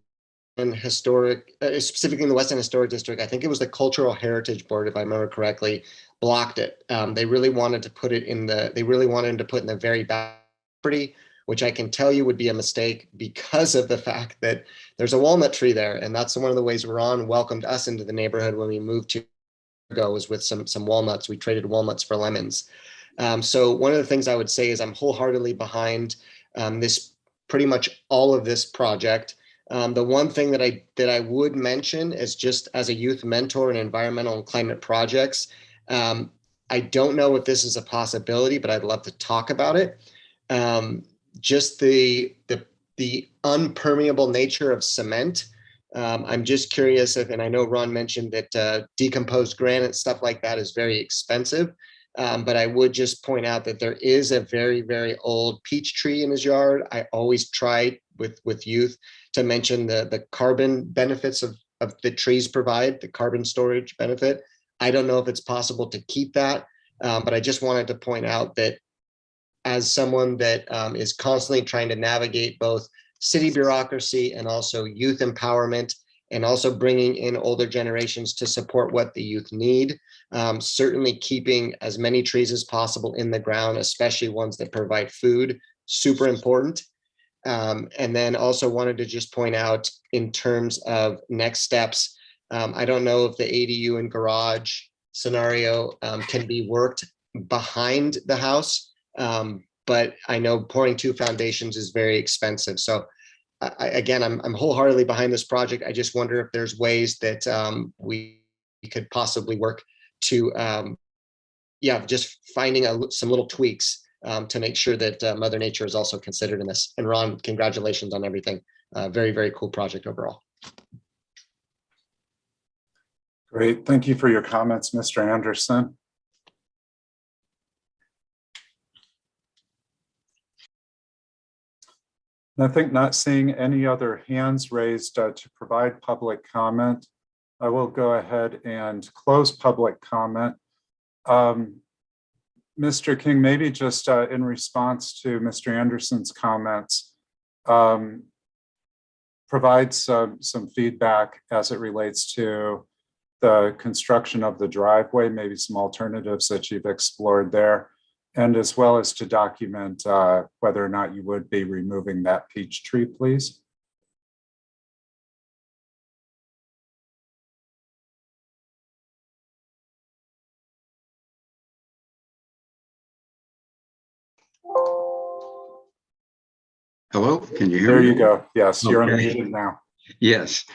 in historic, specifically in the West End Historic District, I think it was the Cultural Heritage Board, if I remember correctly, blocked it. They really wanted to put it in the, they really wanted him to put in the very back property, which I can tell you would be a mistake because of the fact that there's a walnut tree there. And that's one of the ways Ron welcomed us into the neighborhood when we moved to go, was with some walnuts. We traded walnuts for lemons. So one of the things I would say is I'm wholeheartedly behind this, pretty much all of this project. The one thing that I would mention is, just as a youth mentor in environmental and climate projects, I don't know if this is a possibility, but I'd love to talk about it. Just the unpermeable nature of cement. I'm just curious if, and I know Ron mentioned that decomposed granite, stuff like that is very expensive. But I would just point out that there is a very, very old peach tree in his yard. I always try with youth to mention the carbon benefits of the trees provide, the carbon storage benefit. I don't know if it's possible to keep that, but I just wanted to point out that as someone that is constantly trying to navigate both city bureaucracy and also youth empowerment, and also bringing in older generations to support what the youth need, certainly keeping as many trees as possible in the ground, especially ones that provide food, super important. And then also wanted to just point out in terms of next steps, I don't know if the ADU and garage scenario can be worked behind the house, but I know pouring 2 foundations is very expensive. So again, I'm wholeheartedly behind this project. I just wonder if there's ways that we could possibly work to, just finding some little tweaks to make sure that Mother Nature is also considered in this. And Ron, congratulations on everything. Very, very cool project overall. Great. Thank you for your comments, Mr. Anderson. I think not seeing any other hands raised to provide public comment, I will go ahead and close public comment. Mr. King, maybe just in response to Mr. Anderson's comments, provide some feedback as it relates to the construction of the driveway, maybe some alternatives that you've explored there, and as well as to document whether or not you would be removing that peach tree, please. Hello, can you hear me? There you go. Yes, you're Okay. unmuted now. Yes.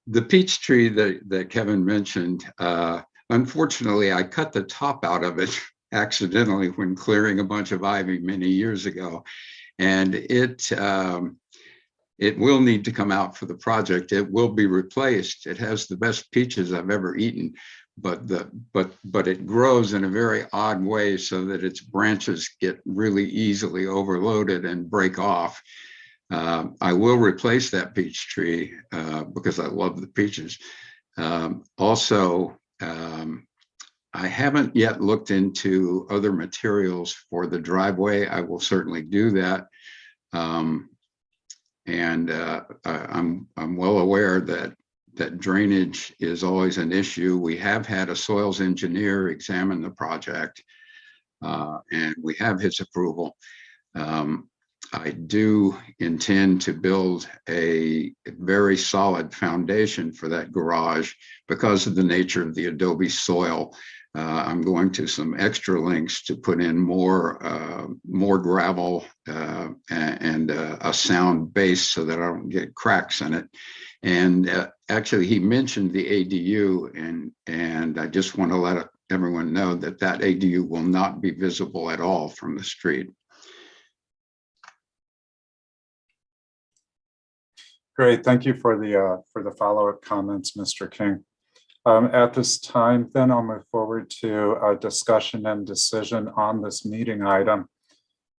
The peach tree that Kevin mentioned, unfortunately, I cut the top out of it accidentally when clearing a bunch of ivy many years ago. And it will need to come out for the project. It will be replaced. It has the best peaches I've ever eaten, but it grows in a very odd way so that its branches get really easily overloaded and break off. I will replace that peach tree because I love the peaches. Also, I haven't yet looked into other materials for the driveway. I will certainly do that. I'm well aware that drainage is always an issue. We have had a soils engineer examine the project, and we have his approval. I do intend to build a very solid foundation for that garage because of the nature of the adobe soil. I'm going to some extra links to put in more gravel and a sound base so that I don't get cracks in it. And actually, he mentioned the ADU, and I just want to let everyone know that that ADU will not be visible at all from the street. Great, thank you for the follow-up comments, Mr. King. At this time, then I'll move forward to a discussion and decision on this meeting item.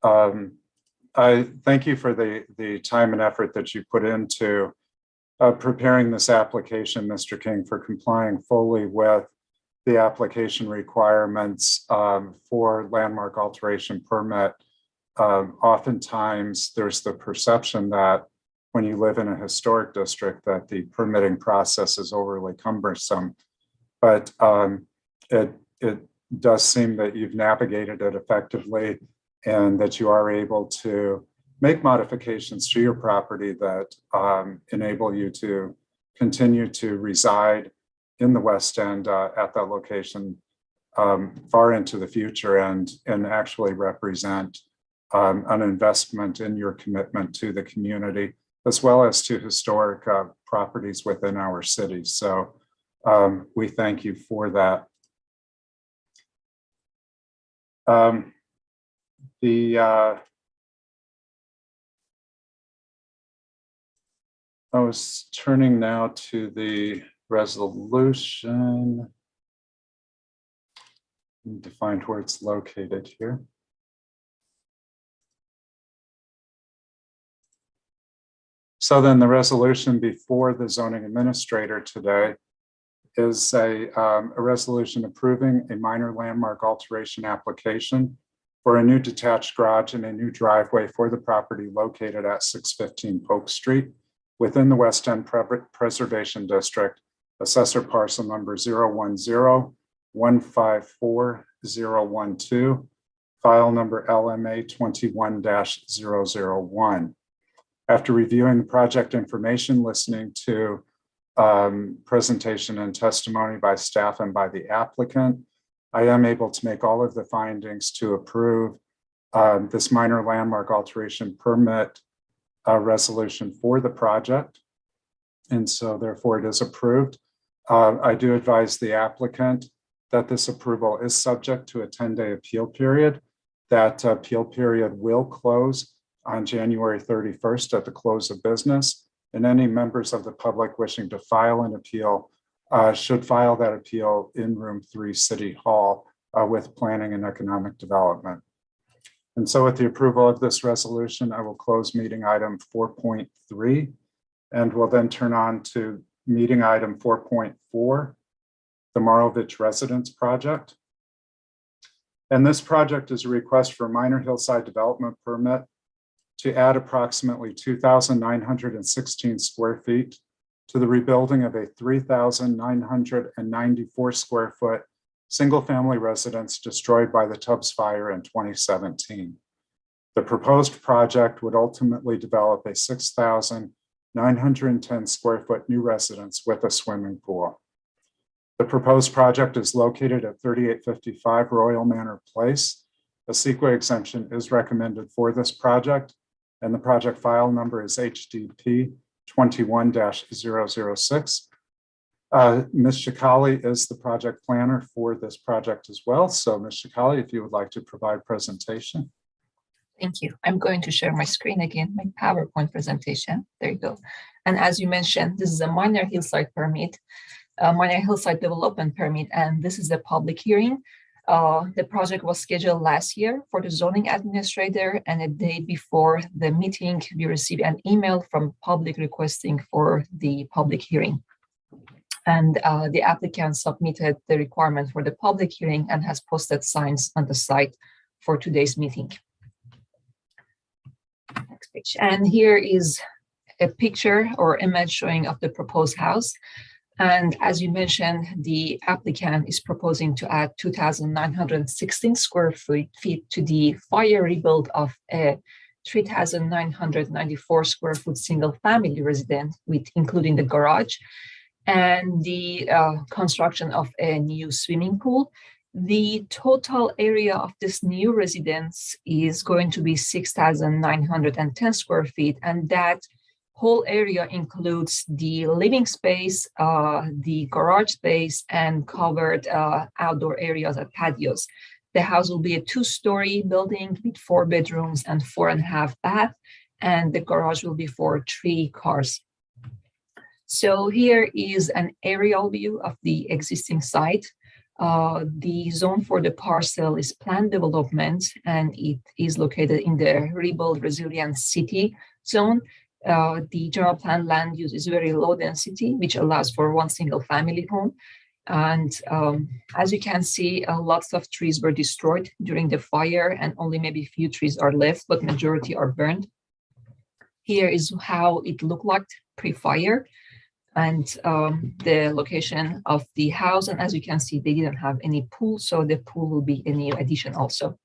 I thank you for the time and effort that you put into preparing this application, Mr. King, for complying fully with the application requirements for landmark alteration permit. Oftentimes, there's the perception that when you live in a historic district that the permitting process is overly cumbersome. But it does seem that you've navigated it effectively and that you are able to make modifications to your property that enable you to continue to reside in the West End at that location far into the future and actually represent an investment in your commitment to the community, as well as to historic properties within our city. So we thank you for that. I was turning now to the resolution. I need to find where it's located here. So then the resolution before the zoning administrator today is a resolution approving a minor landmark alteration application for a new detached garage and a new driveway for the property located at 615 Polk Street within the West End Preservation District, assessor parcel number 010-154-012, file number LMA 21-001. After reviewing the project information, listening to presentation and testimony by staff and by the applicant, I am able to make all of the findings to approve this minor landmark alteration permit resolution for the project. And so therefore it is approved. I do advise the applicant that this approval is subject to a 10-day appeal period. That appeal period will close on January 31st at the close of business. And any members of the public wishing to file an appeal should file that appeal in room 3 City Hall with Planning and Economic Development. And so with the approval of this resolution, I will close meeting item 4.3 and will then turn on to meeting item 4.4, the Marlovich Residence Project. And this project is a request for a minor hillside development permit to add approximately 2,916 square feet to the rebuilding of a 3,994 square foot single-family residence destroyed by the Tubbs Fire in 2017. The proposed project would ultimately develop a 6,910 square foot new residence with a swimming pool. The proposed project is located at 3855 Royal Manor Place. A CEQA exemption is recommended for this project, and the project file number is HDP 21-006. Ms. Shikali is the project planner for this project as well. So Ms. Shikali, if you would like to provide presentation. Thank you. I'm going to share my screen again, my PowerPoint presentation. There you go. And as you mentioned, this is a minor hillside permit, minor hillside development permit, and this is a public hearing. The project was scheduled last year for the zoning administrator, and a day before the meeting, we received an email from public requesting for the public hearing. And the applicant submitted the requirement for the public hearing and has posted signs on the site for today's meeting. Next page. And here is a picture or image showing of the proposed house. And as you mentioned, the applicant is proposing to add 2,916 square feet to the fire rebuild of a 3,994 square foot single family residence, with including the garage and the construction of a new swimming pool. The total area of this new residence is going to be 6,910 square feet, and that whole area includes the living space, the garage space, and covered outdoor areas and patios. The house will be a 2-story building with 4 bedrooms and 4.5 baths, and the garage will be for 3 cars. So here is an aerial view of the existing site. The zone for the parcel is planned development, and it is located in the Rebuild Resilient City zone. The general plan land use is very low density, which allows for 1 single family home. And as you can see, lots of trees were destroyed during the fire, and only maybe a few trees are left, but majority are burned. Here is how it looked like pre-fire, and the location of the house. And as you can see, they didn't have any pool, so the pool will be a new addition also.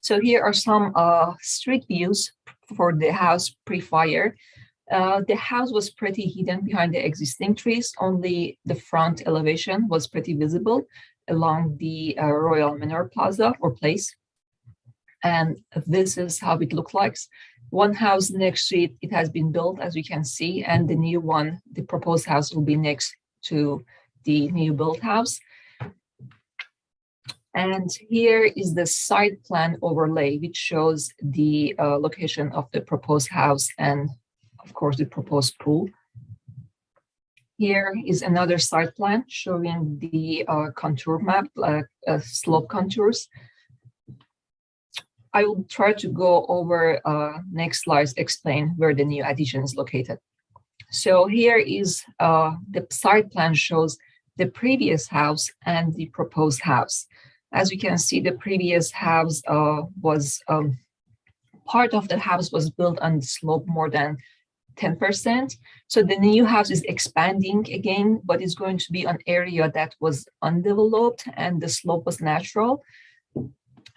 So here are some street views for the house pre-fire. The house was pretty hidden behind the existing trees. Only the front elevation was pretty visible along the Royal Manor Plaza or place. And this is how it looks like. One house next to it, it has been built, as you can see, and the new one, the proposed house, will be next to the new built house. And here is the site plan overlay, which shows the location of the proposed house and, of course, the proposed pool. Here is another site plan showing the contour map, slope contours. I will try to go over next slides, explain where the new addition is located. So here is the site plan shows the previous house and the proposed house. As you can see, the previous house was part of the house was built on the slope more than 10%. So the new house is expanding again, but it's going to be an area that was undeveloped and the slope was natural.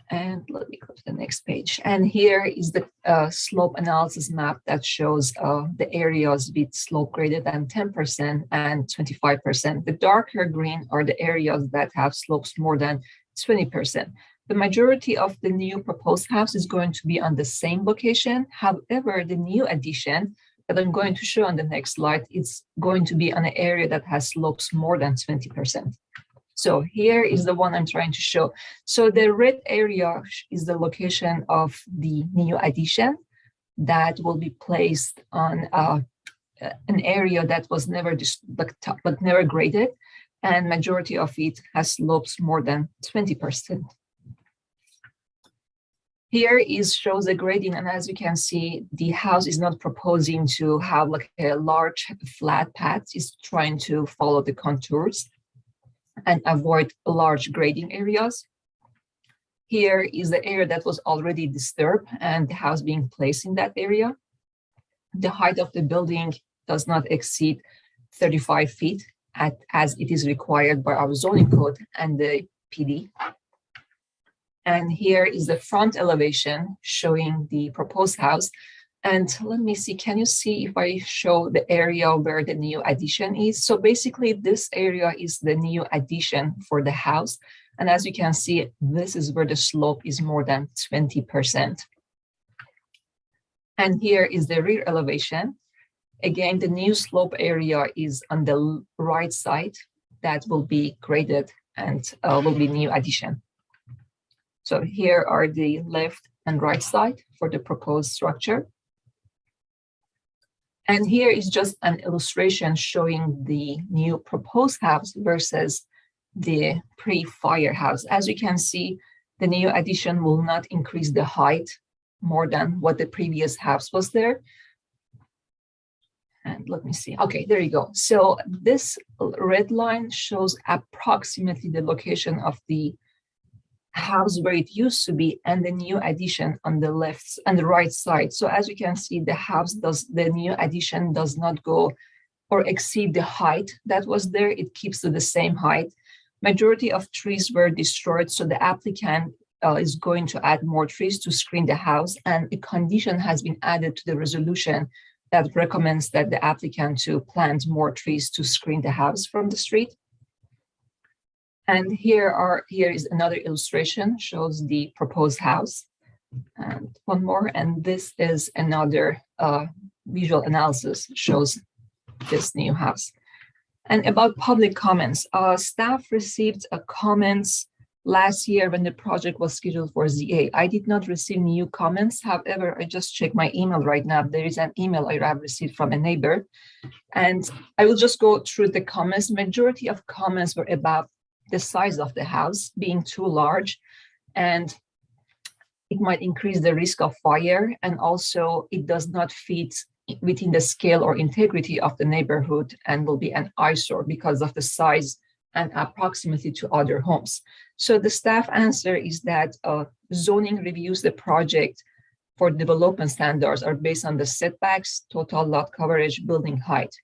And let me go to the next page. And here is the slope analysis map that shows the areas with slope greater than 10% and 25%. The darker green are the areas that have slopes more than 20%. The majority of the new proposed house is going to be on the same location. However, the new addition that I'm going to show on the next slide is going to be on an area that has slopes more than 20%. So here is the one I'm trying to show. So the red area is the location of the new addition that will be placed on an area that was never but never graded, and majority of it has slopes more than 20%. Here shows the grading, and as you can see, the house is not proposing to have like a large flat path. It's trying to follow the contours and avoid large grading areas. Here is the area that was already disturbed and the house being placed in that area. The height of the building does not exceed 35 feet as it is required by our zoning code and the PD. And here is the front elevation showing the proposed house. And let me see, can you see if I show the area where the new addition is? So basically this area is the new addition for the house. And as you can see, this is where the slope is more than 20%. And here is the rear elevation. Again, the new slope area is on the right side that will be graded and will be new addition. So here are the left and right side for the proposed structure. And here is just an illustration showing the new proposed house versus the pre-fire house. As you can see, the new addition will not increase the height more than what the previous house was there. And let me see. Okay, there you go. So this red line shows approximately the location of the house where it used to be and the new addition on the left and the right side. So as you can see, the new addition does not go or exceed the height that was there. It keeps to the same height. Majority of trees were destroyed, so the applicant is going to add more trees to screen the house, and a condition has been added to the resolution that recommends that the applicant to plant more trees to screen the house from the street. And here is another illustration, shows the proposed house. And one more, and this is another visual analysis, shows this new house. And about public comments, staff received comments last year when the project was scheduled for ZA. I did not receive new comments. However, I just checked my email right now. There is an email I have received from a neighbor. And I will just go through the comments. Majority of comments were about the size of the house being too large, and it might increase the risk of fire. And also it does not fit within the scale or integrity of the neighborhood and will be an eyesore because of the size and proximity to other homes. So the staff answer is that zoning reviews the project for development standards are based on the setbacks, total lot coverage, building height.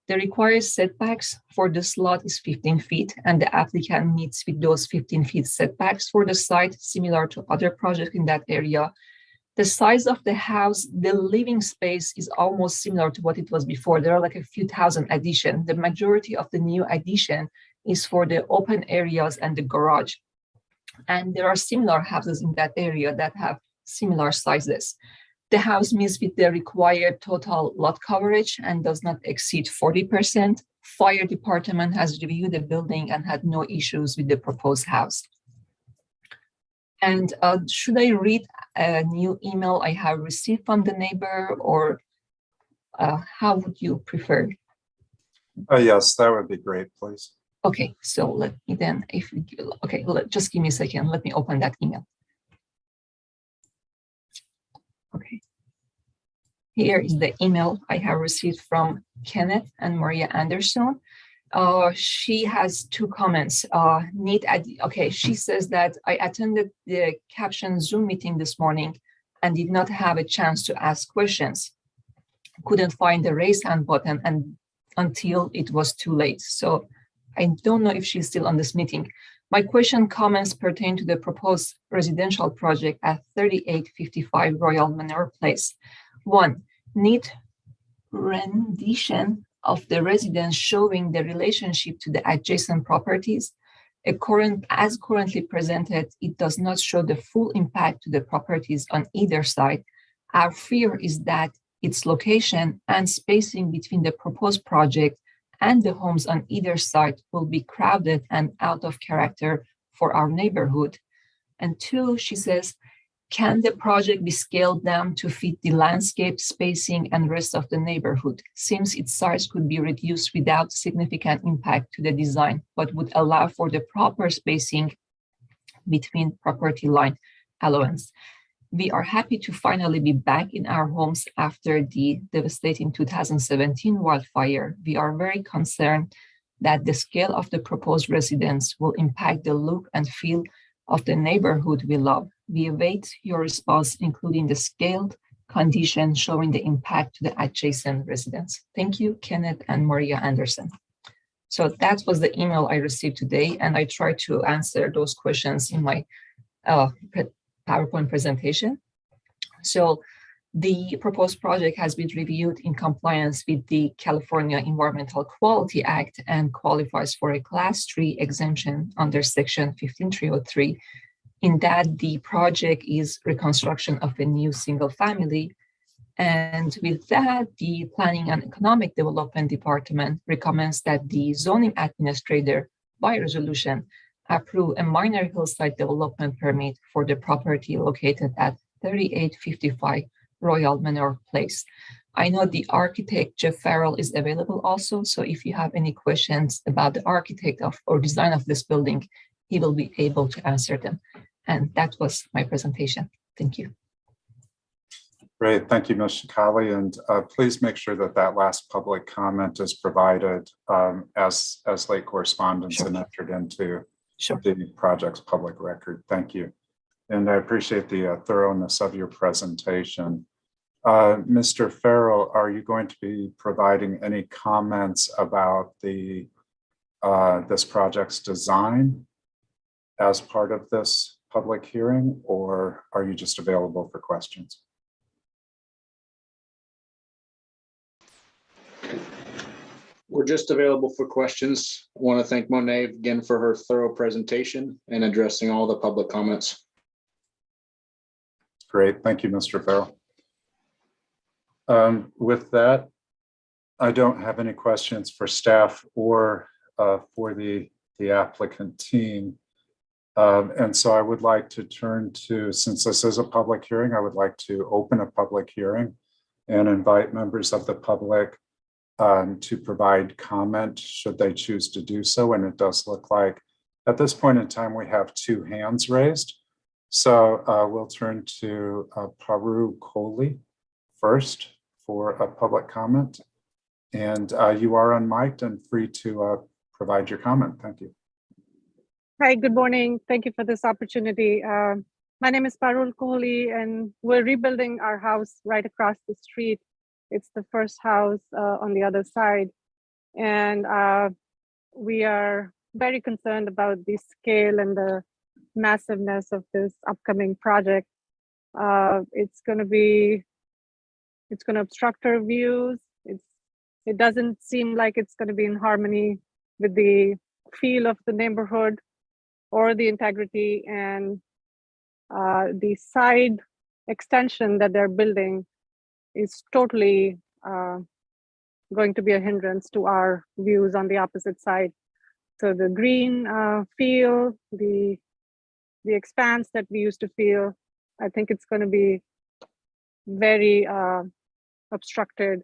The required setbacks for this lot is 15 feet, and the applicant meets with those 15 feet setbacks for the site, similar to other projects in that area. The size of the house, the living space is almost similar to what it was before. There are like a few thousand addition. The majority of the new addition is for the open areas and the garage. And there are similar houses in that area that have similar sizes. The house meets with the required total lot coverage and does not exceed 40%. Fire department has reviewed the building and had no issues with the proposed house. And should I read a new email I have received from the neighbor, or how would you prefer? Yes, that would be great, please. Okay, so let me then, just give me a second. Let me open that email. Okay. Here is the email I have received from Kenneth and Maria Anderson. She has two comments. She says that I attended the caption Zoom meeting this morning and did not have a chance to ask questions. Couldn't find the raise hand button until it was too late. So I don't know if she's still on this meeting. My comments pertain to the proposed residential project at 3855 Royal Manor Place. 1, neat rendition of the residence showing the relationship to the adjacent properties. As currently presented, it does not show the full impact to the properties on either side. Our fear is that its location and spacing between the proposed project and the homes on either side will be crowded and out of character for our neighborhood. And 2, she says, can the project be scaled down to fit the landscape, spacing, and rest of the neighborhood? Seems its size could be reduced without significant impact to the design, but would allow for the proper spacing between property line allowance. We are happy to finally be back in our homes after the devastating 2017 wildfire. We are very concerned that the scale of the proposed residence will impact the look and feel of the neighborhood we love. We await your response, including the scaled condition showing the impact to the adjacent residents. Thank you, Kenneth and Maria Anderson. So that was the email I received today, and I tried to answer those questions in my PowerPoint presentation. So the proposed project has been reviewed in compliance with the California Environmental Quality Act and qualifies for a Class 3 exemption under Section 15303. In that, the project is reconstruction of a new single family. And with that, the Planning and Economic Development Department recommends that the zoning administrator, by resolution, approve a minor hillside development permit for the property located at 3855 Royal Manor Place. I know the architect, Jeff Farrell, is available also. So if you have any questions about the architect or design of this building, he will be able to answer them. And that was my presentation. Thank you. Great, thank you, Ms. Shikali. And please make sure that that last public comment is provided as late correspondence and entered into the project's public record. Thank you. And I appreciate the thoroughness of your presentation. Mr. Farrell, are you going to be providing any comments about the this project's design as part of this public hearing, or are you just available for questions? We're just available for questions. I want to thank Monet again for her thorough presentation and addressing all the public comments. Great, thank you, Mr. Farrell. With that, I don't have any questions for staff or for the applicant team. And so I would like to turn to, since this is a public hearing, I would like to open a public hearing and invite members of the public to provide comment should they choose to do so. And it does look like at this point in time, we have 2 hands raised. So we'll turn to Paru Kohli first for a public comment. And you are unmiked and free to provide your comment. Thank you. Hi, good morning. Thank you for this opportunity. My name is Parul Kohli, and we're rebuilding our house right across the street. It's the first house on the other side. And we are very concerned about the scale and the massiveness of this upcoming project. It's going to obstruct our views. It doesn't seem like it's going to be in harmony with the feel of the neighborhood or the integrity, and the side extension that they're building is totally going to be a hindrance to our views on the opposite side. So the green feel, the expanse that we used to feel, I think it's going to be very obstructed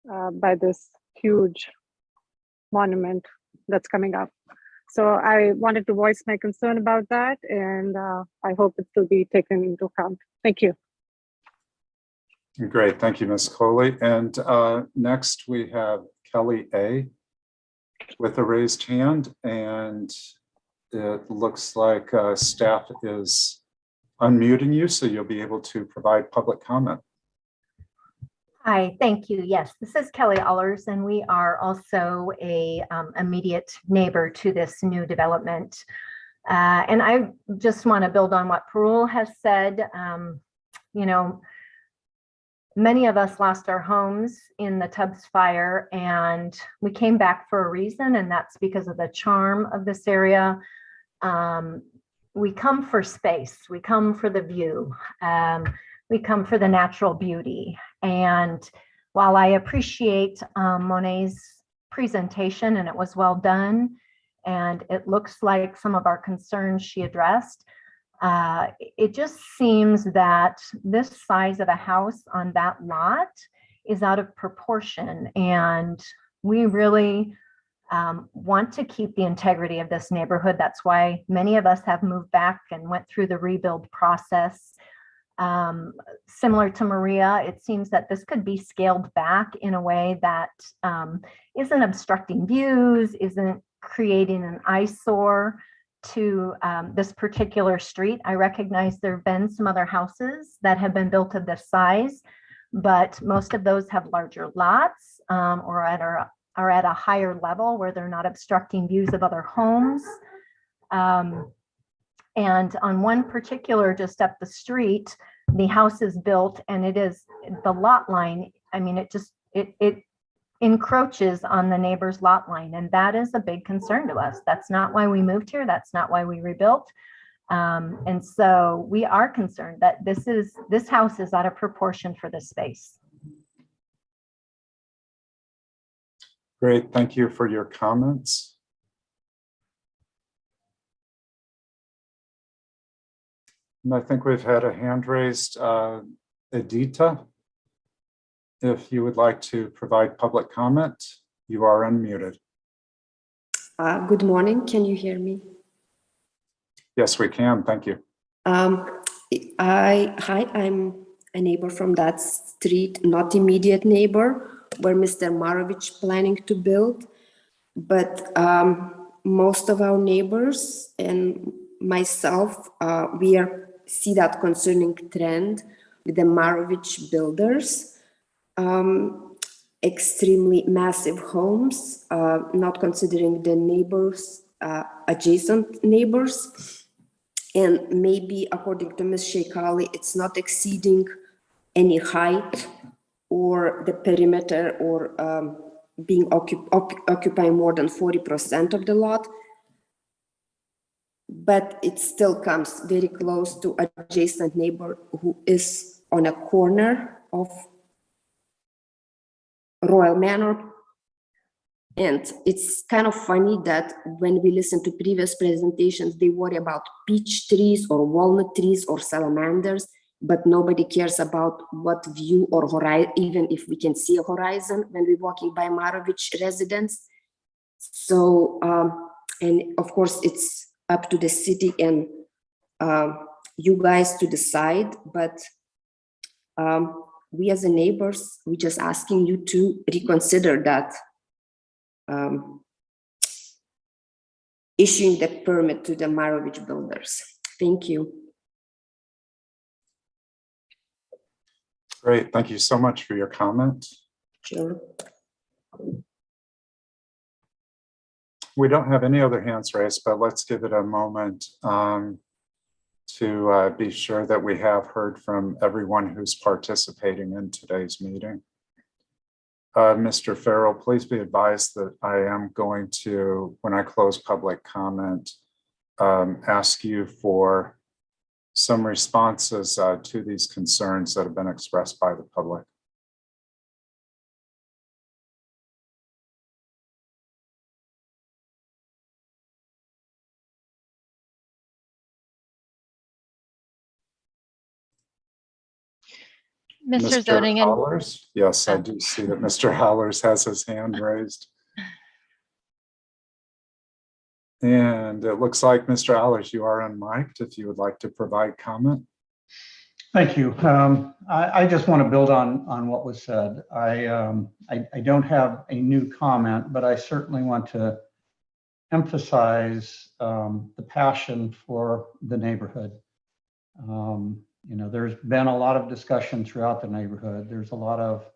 by this huge monument that's coming up. So I wanted to voice my concern about that, and I hope it will be taken into account. Thank you. Great, thank you, Ms. Kohli. And next we have Kelly A. with a raised hand, and it looks like staff is unmuting you, so you'll be able to provide public comment. Hi, thank you. Yes, this is Kelly Allers, and we are also a immediate neighbor to this new development. And I just want to build on what Parul has said. You know, many of us lost our homes in the Tubbs fire, and we came back for a reason, and that's because of the charm of this area. We come for space, we come for the view, we come for the natural beauty. And while I appreciate Monet's presentation, and it was well done, and it looks like some of our concerns she addressed, it just seems that this size of a house on that lot is out of proportion. And we really want to keep the integrity of this neighborhood. That's why many of us have moved back and went through the rebuild process. Similar to Maria, it seems that this could be scaled back in a way that isn't obstructing views, isn't creating an eyesore to this particular street. I recognize there have been some other houses that have been built of this size, but most of those have larger lots or are at a higher level where they're not obstructing views of other homes. And on one particular, just up the street, the house is built, and it is the lot line. I mean, it encroaches on the neighbor's lot line, and that is a big concern to us. That's not why we moved here. That's not why we rebuilt. And so we are concerned that this house is out of proportion for this space. Great, thank you for your comments. And I think we've had a hand raised. Edita, if you would like to provide public comment, you are unmuted. Good morning. Can you hear me? Yes, we can. Thank you. Hi, I'm a neighbor from that street, not immediate neighbor, where Mr. Marovich planning to build. But most of our neighbors and myself, we see that concerning trend with the Marovich builders. Extremely massive homes, not considering the neighbors, adjacent neighbors. And maybe according to Ms. Sheikali, it's not exceeding any height or the perimeter or being occupying more than 40% of the lot, but it still comes very close to adjacent neighbor who is on a corner of Royal Manor. And it's kind of funny that when we listen to previous presentations, they worry about peach trees or walnut trees or salamanders, but nobody cares about what view or horizon, even if we can see a horizon when we're walking by Marovich residence. So, and of course, it's up to the city and you guys to decide, but we as a neighbors, we're just asking you to reconsider that. Issuing the permit to the Marovich builders. Thank you. Great, thank you so much for your comment. Sure. We don't have any other hands raised, but let's give it a moment to be sure that we have heard from everyone who's participating in today's meeting. Mr. Farrell, please be advised that I am going to, when I close public comment, ask you for some responses to these concerns that have been expressed by the public. Mr. Zoning and Hollers? Yes, I do see that Mr. Hollers has his hand raised. And it looks like Mr. Hollers, you are unmiked if you would like to provide comment. Thank you. I just want to build on what was said. I don't have a new comment, but I certainly want to emphasize the passion for the neighborhood. You know, there's been a lot of discussion throughout the neighborhood. There's a lot of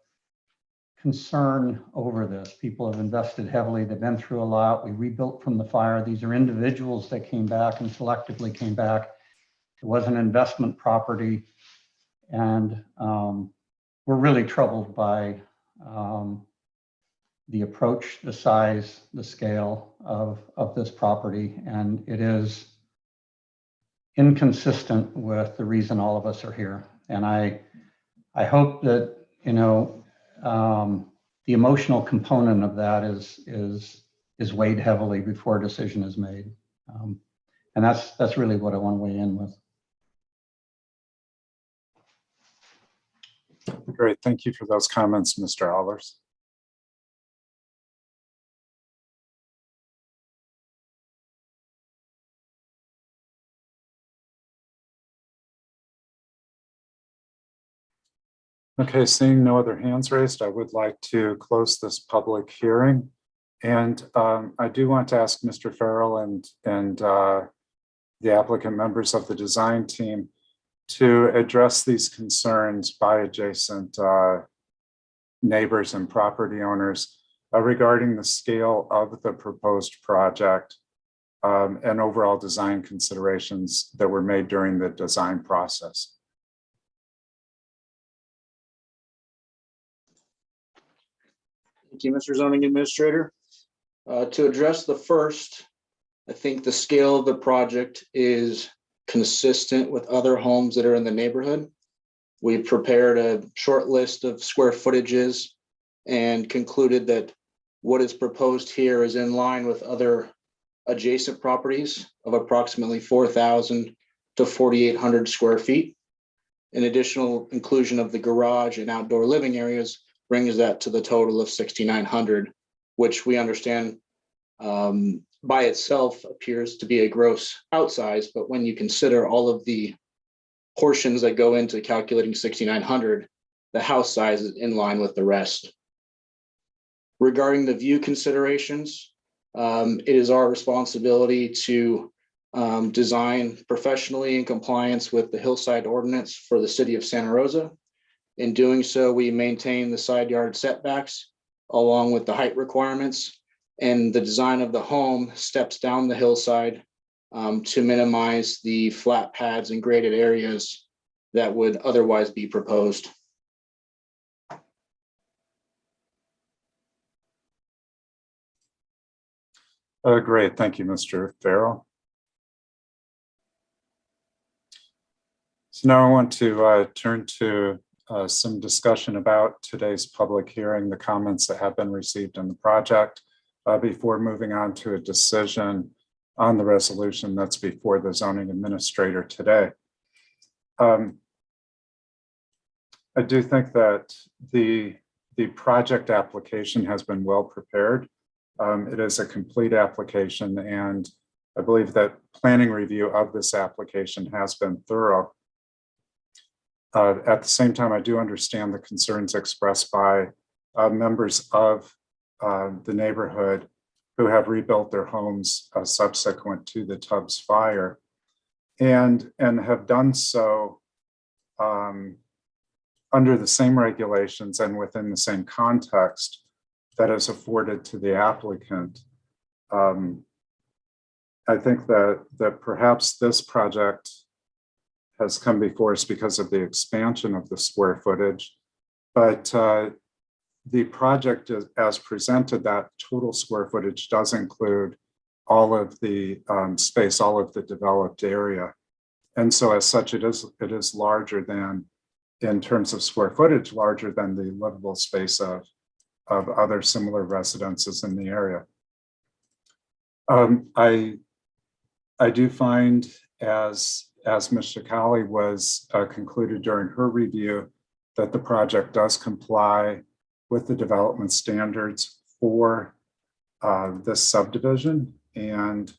concern over this. People have invested heavily. They've been through a lot. We rebuilt from the fire. These are individuals that came back and selectively came back. It was an investment property. And we're really troubled by the approach, the size, the scale of this property. And it is inconsistent with the reason all of us are here. And I hope that, you know, the emotional component of that is weighed heavily before a decision is made. And that's really what I want to weigh in with. Great, thank you for those comments, Mr. Hollers. Okay, seeing no other hands raised, I would like to close this public hearing. And I do want to ask Mr. Farrell and the applicant members of the design team to address these concerns by adjacent neighbors and property owners regarding the scale of the proposed project and overall design considerations that were made during the design process. Thank you, Mr. Zoning Administrator. To address the first, I think the scale of the project is consistent with other homes that are in the neighborhood. We prepared a short list of square footages and concluded that what is proposed here is in line with other adjacent properties of approximately 4,000 to 4,800 square feet. An additional inclusion of the garage and outdoor living areas brings that to the total of 6,900, which we understand by itself appears to be a gross outsize, but when you consider all of the portions that go into calculating 6,900, the house size is in line with the rest. Regarding the view considerations, it is our responsibility to design professionally in compliance with the hillside ordinance for the city of Santa Rosa. In doing so, we maintain the side yard setbacks along with the height requirements, and the design of the home steps down the hillside to minimize the flat pads and graded areas that would otherwise be proposed. Great, thank you, Mr. Farrell. So now I want to turn to some discussion about today's public hearing, the comments that have been received in the project, before moving on to a decision on the resolution that's before the zoning administrator today. I do think that the project application has been well prepared. It is a complete application, and I believe that planning review of this application has been thorough. At the same time, I do understand the concerns expressed by members of the neighborhood who have rebuilt their homes subsequent to the Tubbs fire, and have done so under the same regulations and within the same context that is afforded to the applicant. I think that perhaps this project has come before us because of the expansion of the square footage, but the project as presented, that total square footage does include all of the space, all of the developed area. And so as such, it is larger than, in terms of square footage, larger than the livable space of other similar residences in the area. I do find, as Ms. Shikali was concluded during her review, that the project does comply with the development standards for this subdivision, and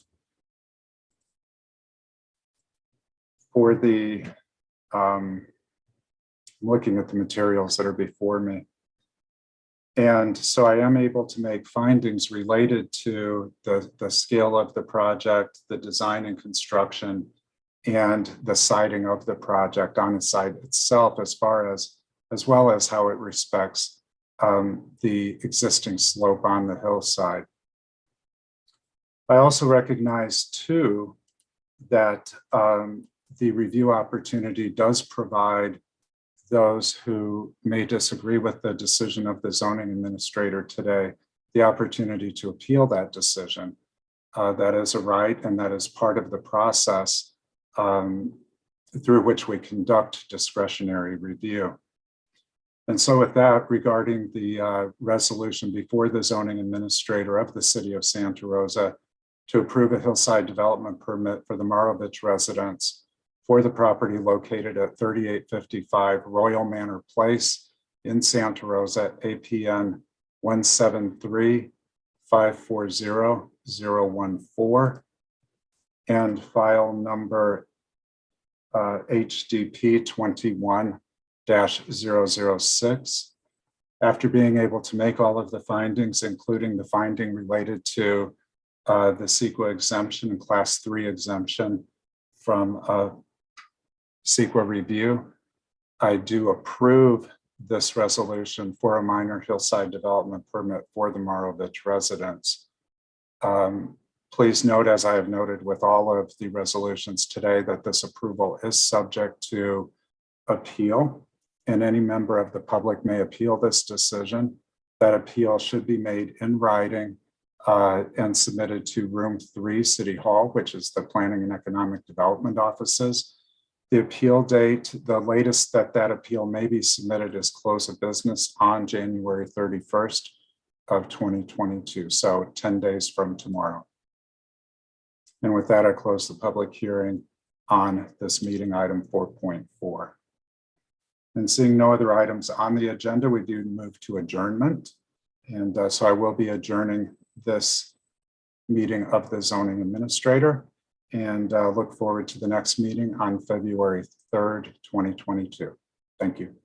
for the looking at the materials that are before me. And so I am able to make findings related to the scale of the project, the design and construction, and the siting of the project on the site itself, as well as how it respects the existing slope on the hillside. I also recognize too that the review opportunity does provide those who may disagree with the decision of the zoning administrator today the opportunity to appeal that decision. That is a right, and that is part of the process through which we conduct discretionary review. And so with that, regarding the resolution before the zoning administrator of the city of Santa Rosa to approve a hillside development permit for the Marovich residents for the property located at 3855 Royal Manor Place in Santa Rosa, APN 173-540-014, and file number HDP 21-006. After being able to make all of the findings, including the finding related to the CEQA exemption and Class 3 exemption from CEQA review, I do approve this resolution for a minor hillside development permit for the Marovich residents. Please note, as I have noted with all of the resolutions today, that this approval is subject to appeal, and any member of the public may appeal this decision. That appeal should be made in writing and submitted to Room 3, City Hall, which is the Planning and Economic Development offices. The appeal date, the latest that appeal may be submitted is close of business on January 31st of 2022, so 10 days from tomorrow. And with that, I close the public hearing on this meeting item 4.4. And seeing no other items on the agenda, we do move to adjournment. And so I will be adjourning this meeting of the zoning administrator, and look forward to the next meeting on February 3rd, 2022. Thank you.